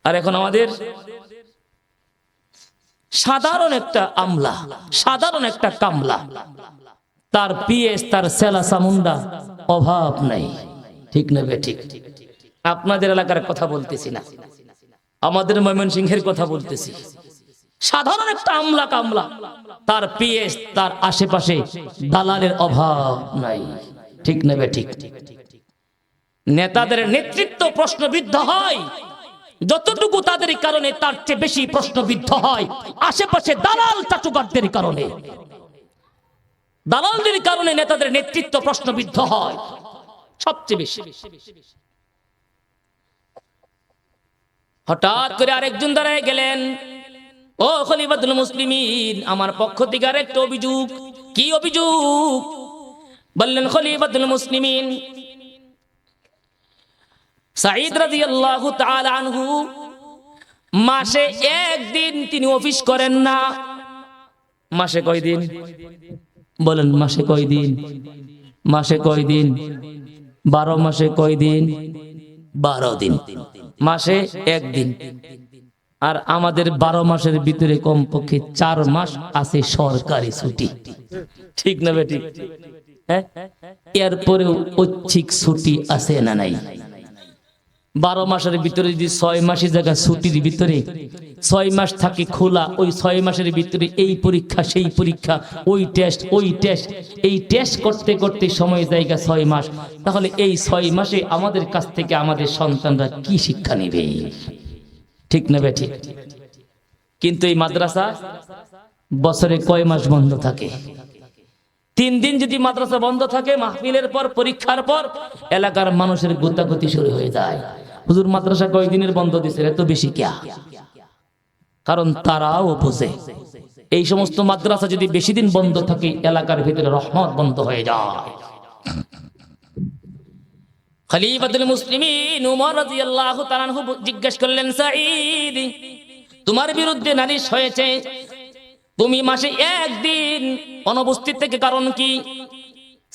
আর এখন আমাদের সাধারণ একটা আমলা, সাধারণ একটা কামলা, তার পিএস, তার সেলা সামুন্ডা অভাব নাই। ঠিক না বেঠিক? আপনাদের এলাকার কথা বলতেছি না, আমাদের ময়মনসিংহের কথা বলতেছি। সাধারণ একটা আমলা কামলা, তার পিএস, তার আশেপাশে দালালের অভাব নাই। ঠিক না বেঠিক? নেতাদের নেতৃত্ব প্রশ্নবিদ্ধ হয়, যতটুকু তাদের কারণে তার চেয়ে বেশি প্রশ্নবিদ্ধ হয় আশেপাশে দালাল চাচুকারদের কারণে। দালালদের কারণে নেতাদের নেতৃত্ব প্রশ্নবিদ্ধ হয় সবচেয়ে বেশি। হঠাৎ করে আরেকজন দাঁড়ায় গেলেন, ও খলিফাতুল মুসলিমিন, আমার পক্ষ থেকে আরেকটা অভিযোগ। কি অভিযোগ? বললেন, খলিফাতুল মুসলিমিন, সাঈদ রাদিয়াল্লাহু তাআলা আনহু মাসে 1 দিন তিনি অফিস করেন না। মাসে কয় দিন? বলেন, মাসে কয় দিন? মাসে কয় দিন? 12 মাসে কয় দিন? 12 দিন। মাসে 1 দিন। আর আমাদের 12 মাসের ভিতরে কমপক্ষে 4 মাস আছে সরকারি ছুটি। ঠিক না বেটি? হ্যাঁ, এরপরেও ঐচ্ছিক ছুটি আছে না নাই? 12 মাসের ভিতরে যদি 6 মাসের জায়গা ছুটির ভিতরে 6 মাস থাকে খোলা, ওই 6 মাসের ভিতরে এই পরীক্ষা সেই পরীক্ষা, ওই টেস্ট ওই টেস্ট, এই টেস্ট করতে করতে সময় জায়গা 6 মাস, তাহলে এই 6 মাসে আমাদের কাছ থেকে আমাদের সন্তানরা কি শিক্ষা নেবে? ঠিক না বেঠি? কিন্তু এই মাদ্রাসা বছরে কয় মাস বন্ধ থাকে? 3 দিন যদি মাদ্রাসা বন্ধ থাকে, মাহফিলের পর, পরীক্ষার পর এলাকার মানুষের গোতাগতি শুরু হয়ে যায়। হুজুর মাদ্রাসা কয়দিনের বন্ধ দিছে, এত বেশি কিয়া? কারণ তারাও বোঝে এই সমস্ত মাদ্রাসা যদি বেশি দিন বন্ধ থাকে এলাকার ভিতরে রহমত বন্ধ হয়ে যায়। খলিফাতুল মুসলিমিন উমর রাদিয়াল্লাহু তাআলা আনহু জিজ্ঞেস করলেন, সাঈদ, তোমার বিরুদ্ধে নালিশ হয়েছে, তুমি মাসে একদিন অনুপস্থিত থেকে কারণ কি?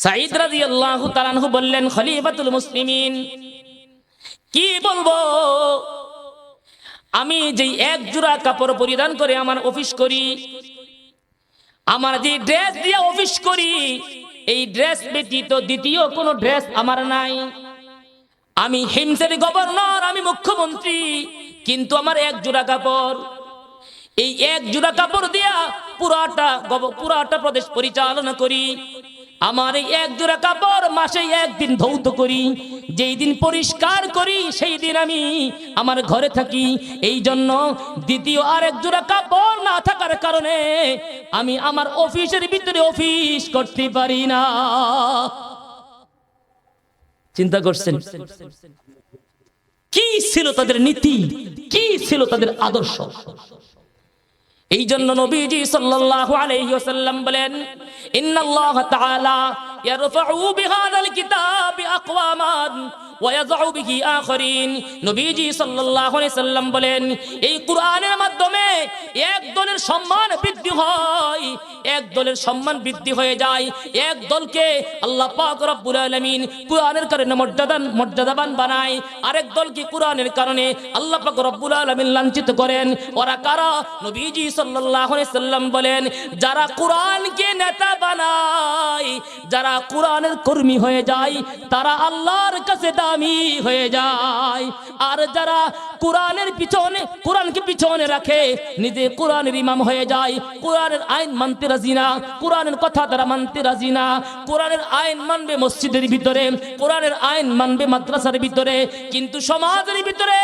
সাঈদ রাদিয়াল্লাহু তাআলা আনহু বললেন, খলিফাতুল মুসলিমিন, কি বলবো, আমি যেই এক জোড়া কাপড় পরিধান করে আমার অফিস করি, আমার যে ড্রেস দিয়ে অফিস করি, এই ড্রেস ব্যতীত দ্বিতীয় কোনো ড্রেস আমার নাই। আমি হিমসের গভর্নর, আমি মুখ্যমন্ত্রী, কিন্তু আমার এক জোড়া কাপড়, এই এক জোড়া কাপড় দিয়া পুরাটা প্রদেশ পরিচালনা করি। আমার এই এক জোড়া কাপড় মাসে একদিন ধৌত করি, যেই দিন পরিষ্কার করি সেই দিন আমি আমার ঘরে থাকি। এই জন্য দ্বিতীয় আর এক জোড়া কাপড় না থাকার কারণে আমি আমার অফিসের ভিতরে অফিস করতে পারি না। চিন্তা করছেন কি ছিল তাদের নীতি, কি ছিল তাদের আদর্শ? এই জন্য নবীজি সাল্লাল্লাহু আলাইহি ওয়াসাল্লাম বলেন, ইন্নাল্লাহ তাআলা ইয়ারফাউ বিহাযাল কিতাবি আকওয়ামান ওয়া ইয়াযউ বিহি আখারিন। নবীজি সাল্লাল্লাহু আলাইহি ওয়াসাল্লাম বলেন, এই কুরআনের মাধ্যমে এক দলের সম্মান বৃদ্ধি হয়, এক দলের সম্মান বৃদ্ধি হয়ে যায়। এক দলকে আল্লাহ পাক রব্বুল আলামিন কুরআনের কারণে মর্যাদাবান বানায়, আরেক দলকে কুরআনের কারণে আল্লাহ পাক রব্বুল আলামিন লাঞ্ছিত করেন। ওরা কারা? নবীজি সাল্লাল্লাহু আলাইহি ওয়াসাল্লাম বলেন, যারা কুরআনকে নেতা বানায়, যারা কুরআনের কর্মী হয়ে যায়, তারা আল্লাহর কাছে দামি হয়ে যায়। আর যারা কুরআনকে পিছনে রাখে, নিজে কুরআনের ইমাম হয়ে যায়, কুরআনের আইন মানতে রাজি না, কুরআনের কথা তারা মানতে রাজি না, কুরআনের আইন মানবে মসজিদের ভিতরে, কুরআনের আইন মানবে মাদ্রাসার ভিতরে, কিন্তু সমাজের ভিতরে,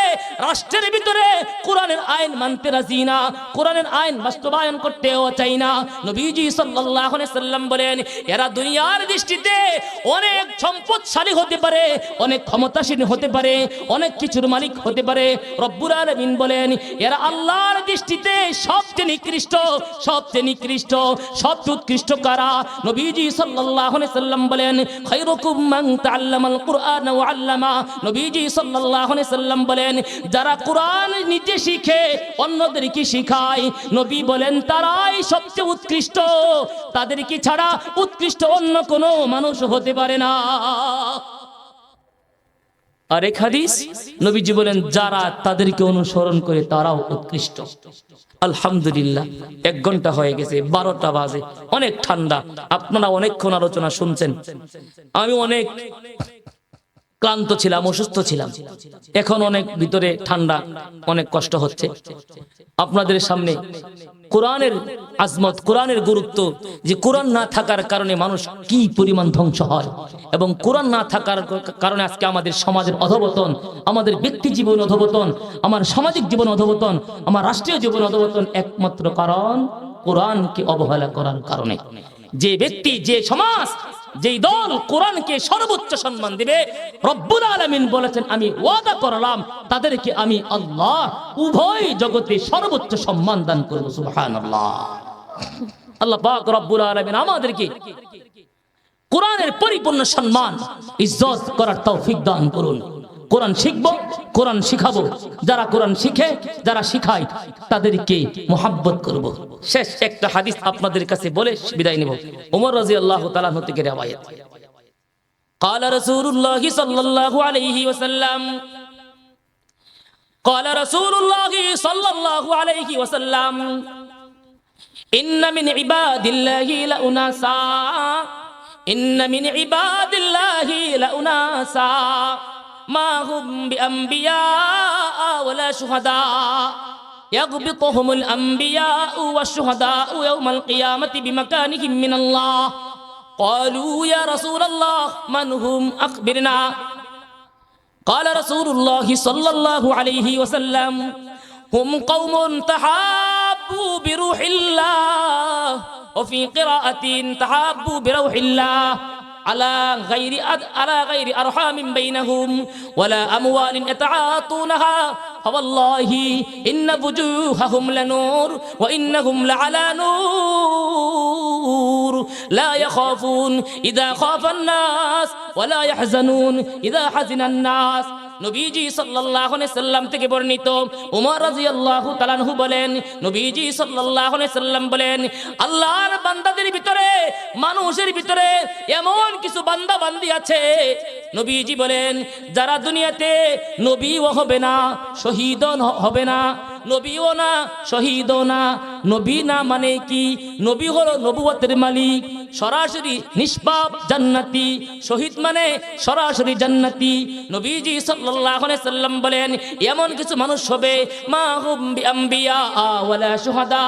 রাষ্ট্রের ভিতরে কুরআনের আইন মানতে রাজি না, কুরআনের আইন বাস্তবায়ন করতেও চাই না। নবীজি সাল্লাল্লাহু আলাইহি সাল্লাম বলেন, এরা দুনিয়ার দৃষ্টিতে অনেক সম্পদশালী হতে পারে, অনেক ক্ষমতাসীন হতে পারে, অনেক কিছুর মালিক হতে পারে। রব্বুল আলামিন বলেন, এরা আল্লাহর দৃষ্টিতে সবচেয়ে নিকৃষ্ট, সবচেয়ে নিকৃষ্ট, সবচেয়ে উৎকৃষ্ট কারা? নবীজি সাল্লাল্লাহু আলাইহি সাল্লাম বলেন, খায়রুকুম মান তাআল্লামাল কুরআন ওয়া আল্লামা। নবীজি সাল্লাল্লাহু আলাইহি সাল্লাম বলেন, যারা কুরআন নিজে শিখে অন্যদেরকে শিখায়, নবী বলেন তারাই সবচেয়ে উৎকৃষ্ট, তাদেরকে ছাড়া উৎকৃষ্ট অন্য কোনো মানুষ হতে পারে না। আরেক হাদিস নবীজি বলেন, যারা তাদেরকে অনুসরণ করে তারাও উৎকৃষ্ট। আলহামদুলিল্লাহ, 1 ঘন্টা হয়ে গেছে, 12টা বাজে, অনেক ঠান্ডা। আপনারা অনেকক্ষণ আলোচনা শুনছেন, আমি অনেক ক্লান্ত ছিলাম, অসুস্থ ছিলাম, এখন অনেক ভিতরে ঠান্ডা, অনেক কষ্ট হচ্ছে। আপনাদের সামনে কোরআনের আজমত, কোরআনের গুরুত্ব, যে কোরআন না থাকার কারণে মানুষ কি পরিমাণ ধ্বংস হয়, এবং কোরআন না থাকার কারণে আজকে আমাদের সমাজের অধঃপতন, আমাদের ব্যক্তি জীবন অধঃপতন, আমার সামাজিক জীবন অধঃপতন, আমার রাষ্ট্রীয় জীবন অধঃপতন, একমাত্র কারণ কোরআনকে অবহেলা করার কারণে। যে ব্যক্তি, যে সমাজ, যেই দল কোরআনকে সর্বোচ্চ সম্মান দিবে, রব্বুল আলামিন বলেছেন, আমি ওয়াদা করলাম তাদেরকে আমি আল্লাহ উভয় জগতে সর্বোচ্চ সম্মান দান করব। সুবহানাল্লাহ। আল্লাহ পাক রব্বুল আলামিন আমাদেরকে কোরআনের পরিপূর্ণ সম্মান, ইজ্জত করার তৌফিক দান করুন। কোরআন শিখবো, কোরআন শিখাবো, যারা কোরআন শিখে, যারা শিখায়, তাদেরকে মুহাব্বত করব। শেষ একটা হাদিস আপনাদের কাছে বলে বিদায় নেব। ওমর রাদিয়াল্লাহু তাআলা থেকে রওয়ায়াত, قال رسول الله صلى الله عليه وسلم قال رسول الله صلى الله عليه وسلم إن من عباد الله لأناسا إن من عباد الله لأناسا ما هم بأنبياء ولا شهداء يغبطهم الأنبياء والشهداء يوم القيامة بمكانهم من الله قالوا يا رسول الله من هم أخبرنا قال رسول الله صلى الله عليه وسلم هم قوم تحابوا بروح الله وفي قراءة تحابوا بروح الله على غير أرحام بينهم ولا أموال يتعاطونها فوالله إن وجوههم لنور وإنهم لعلى نور لا يخافون إذا خاف الناس ولا يحزنون إذا حزن الناس নবীজি সাল্লাল্লাহু আলাইহি সাল্লাম থেকে বর্ণিত ওমর রাদিয়াল্লাহু তাআলা আনহু বলেন নবীজি সাল্লাল্লাহু আলাইহি সাল্লাম বলেন আল্লাহর বান্দাদের ভিতরে মানুষের ভিতরে এমন কিছু বান্দা বান্দি আছে নবীজি বলেন যারা দুনিয়াতে নবীও হবে না শহীদও হবে না নবীও না শহীদও না নবী না মানে কি নবী হলো নবুয়তের মালিক সরাসরি নিষ্পাপ জান্নাতি শহীদ মানে সরাসরি জান্নাতি নবীজি সাল্লাল্লাহু আলাইহি সাল্লাম বলেন এমন কিছু মানুষ হবে মা হুম বিআম্বিয়া ওয়ালা শুহাদা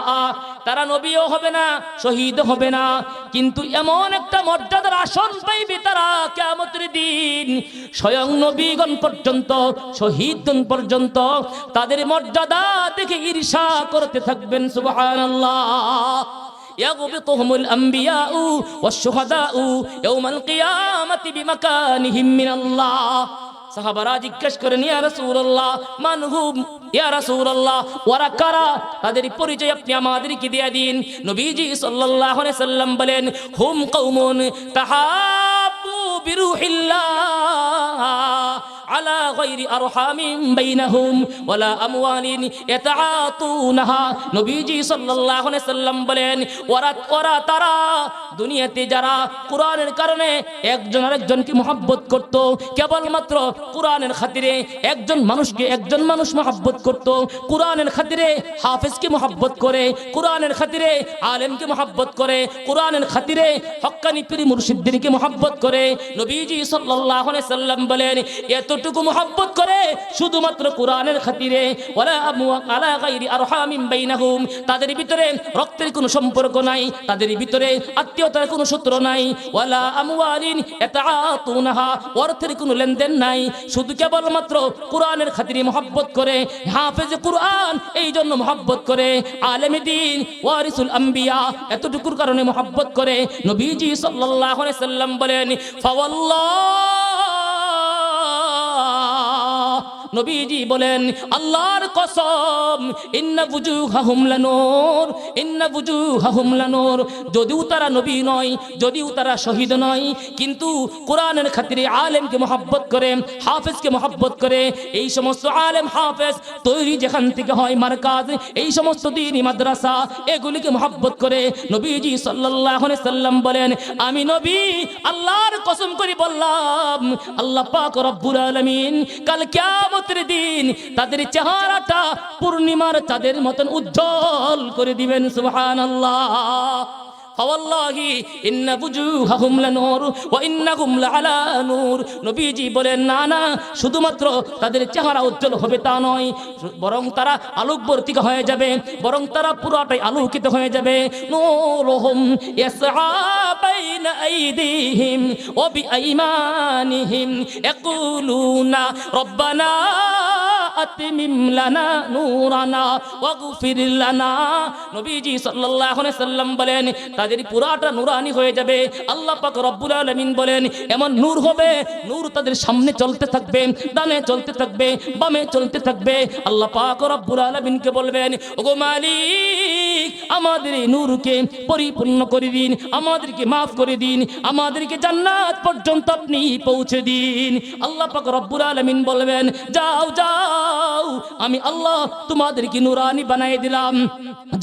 তারা নবীও হবে না শহীদ হবে না কিন্তু এমন একটা মর্যাদার আসন পাইবে তারা কিয়ামতের দিন স্বয়ং নবীগণ পর্যন্ত শহীদগণ পর্যন্ত তাদের মর্যাদা দেখে ঈর্ষা করতে থাকবেন সুবহানাল্লাহ يغبطهم الأنبياء والشهداء يوم القيامة بمكانهم من الله সাহাবারা জিজ্ঞেস করেন ইয়া রাসূলুল্লাহ মান হুম ইয়া রাসূলুল্লাহ ওয়ারা কারা তাদের পরিচয় আপনি আমাদেরকে দিয়ে দিন নবীজি সাল্লাল্লাহু আলাইহি সাল্লাম বলেন হুম কওমুন তাহাব্বু বিরুহিল্লাহ على غير أرحام بينهم ولا أموال يتعاطونها নবীজি সাল্লাল্লাহু আলাইহি সাল্লাম বলেন ওরা তারা দুনিয়াতে যারা কোরআনের কারণে একজন আরেকজনকে মহব্বত করত কেবলমাত্র কোরআনের খাতিরে একজন মানুষ মহব্বত করত কোরআনের খাতিরে হাফেজকে মহব্বত করে কোরআনের খাতিরে আলেমকে মহব্বত করে কোরআনের খাতিরে হক্কানি পীর মুর্শিদদেরকে মহব্বত করে নবীজি সাল্লাল্লাহু আলাইহি সাল্লাম বলেন এতটুকু মহব্বত করে শুধুমাত্র কোরআনের খাতিরে ওয়ালা আলা গায়রি আরহামিন বাইনাহুম তাদের ভিতরে রক্তের কোনো সম্পর্ক নাই তাদের ভিতরে আত্মীয়তার কোনো সূত্র নাই ওয়ালা আমওয়ালিন ইয়াতাআতুনাহা অর্থের কোনো লেনদেন নাই শুধু কেবলমাত্র কোরআনের খাতিরে মহব্বত করে হাফেজে কোরআন এই জন্য মহব্বত করে আলেমে দ্বীন ওয়ারিসুল আম্বিয়া এতটুকুর কারণে মহব্বত করে নবীজি সাল্লাল্লাহু আলাইহি সাল্লাম বলেন নবীজি বলেন আল্লাহর কসম ইন্না বুজুহাহুম লানূর যদিও তারা নবী নয় যদিও তারা শহীদ নয় কিন্তু কোরআনের খাতিরে আলেমকে মহব্বত করে হাফেজকে মহব্বত করে এই সমস্ত আলেম হাফেজ তৈরি যেখান থেকে হয় মারকাজ এই সমস্ত দ্বীনি মাদ্রাসা এগুলিকে মহব্বত করে নবীজি সাল্লাল্লাহু আলাইহি সাল্লাম বলেন আমি নবী আল্লাহর কসম করে বললাম আল্লাহ পাক রব্বুল আলামিন কাল কিয়ামতের দিন তাদের চেহারাটা পূর্ণিমার চাঁদের মতন উজ্জ্বল করে দিবেন সুবহানাল্লাহ ফাওয়াল্লাহি ইন্না বুজুহাহুম লানূর ওয়া ইন্নাহুম লাআলা নূর নবীজি বলেন না শুধুমাত্র তাদের চেহারা উজ্জ্বল হবে তা নয় বরং তারা আলোকবর্তিকা হয়ে যাবে বরং তারা পুরোটাই আলোকিত হয়ে যাবে নূরুহুম ইয়াসআ বাইনা আইদিহিম ওয়া বিআইমানিহিম ইয়াকুলুনা রব্বানা আতমিম লানা নূরানা ওয়াগফির লানা নবীজি সাল্লাল্লাহু আলাইহি সাল্লাম বলেন তাদের পুরাটা নূরানি হয়ে যাবে আল্লাহ পাক রব্বুল আলামিন বলেন এমন নূর হবে নূর তাদের সামনে চলতে থাকবে ডানে চলতে থাকবে বামে চলতে থাকবে আল্লাহ পাক রব্বুল আলামিনকে বলবেন ওগো মালিক আমাদের এই নূরকে পরিপূর্ণ করে দিন আমাদেরকে maaf করে দিন আমাদেরকে জান্নাত পর্যন্ত আপনি পৌঁছে দিন আল্লাহ পাক রব্বুল আলামিন বলবেন যাও আমি আল্লাহ তোমাদেরকে নূরানি বানিয়ে দিলাম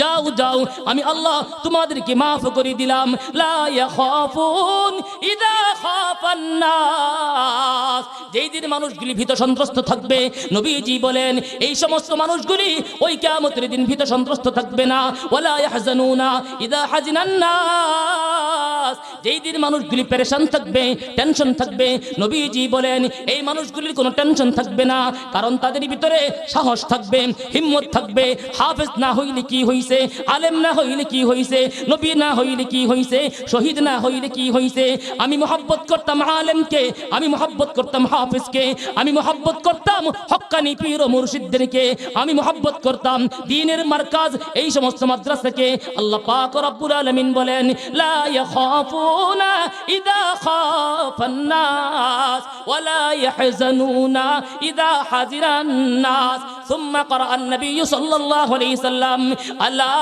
যাও আমি আল্লাহ তোমাদেরকে maaf করে দিলাম লা ইয়াখাফুন ইযা খাফান নাস যেই দিন মানুষগুলি ভীত সন্ত্রস্ত থাকবে নবীজি বলেন এই সমস্ত মানুষগুলি ওই কিয়ামতের দিন ভীত সন্ত্রস্ত থাকবে না ওয়ালা ইয়াহজানুনা ইযা হাজিনান নাস যেই দিন মানুষগুলি পেরেশান থাকবে টেনশন থাকবে নবীজি বলেন এই মানুষগুলির কোনো টেনশন থাকবে না কারণ তাদের ভিতরে সাহস থাকবে হিম্মত থাকবে হাফেজ না হইলে কি হইছে আলেম না হইলে কি হইছে নবী না হইলে কি হইছে শহীদ না হইলে কি হইছে আমি মহব্বত করতাম আলেমকে আমি মহব্বত করতাম হাফেজকে আমি মহব্বত করতাম হক্কানি পীর ও মুর্শিদদেরকে আমি মহব্বত করতাম দ্বীনের মারকাজ এই সমস্ত মাদ্রাসাকে আল্লাহ পাক রব্বুল আলামিন বলেন লা ইয়াখাফুনা ইযা يخاف الناس ولا يحزنون إذا حزن الناس. ثم قرأ النبي صلى الله عليه وسلم ألا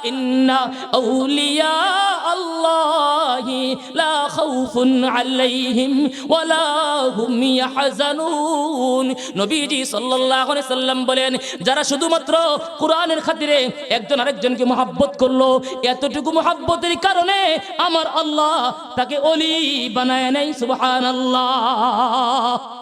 إن أولياء الله لا خوف عليهم ولا هم يحزنون. নবীজি সাল্লাল্লাহু আলাইহি সাল্লাম বলেন, যারা শুধুমাত্র কোরআনের খাতিরে একজন আরেকজনকে মহব্বত করলো, এতটুকু মহব্বতের কারণে আমার আল্লাহ তাকে ওলি বানায় নাই। সুবহানাল্লাহ।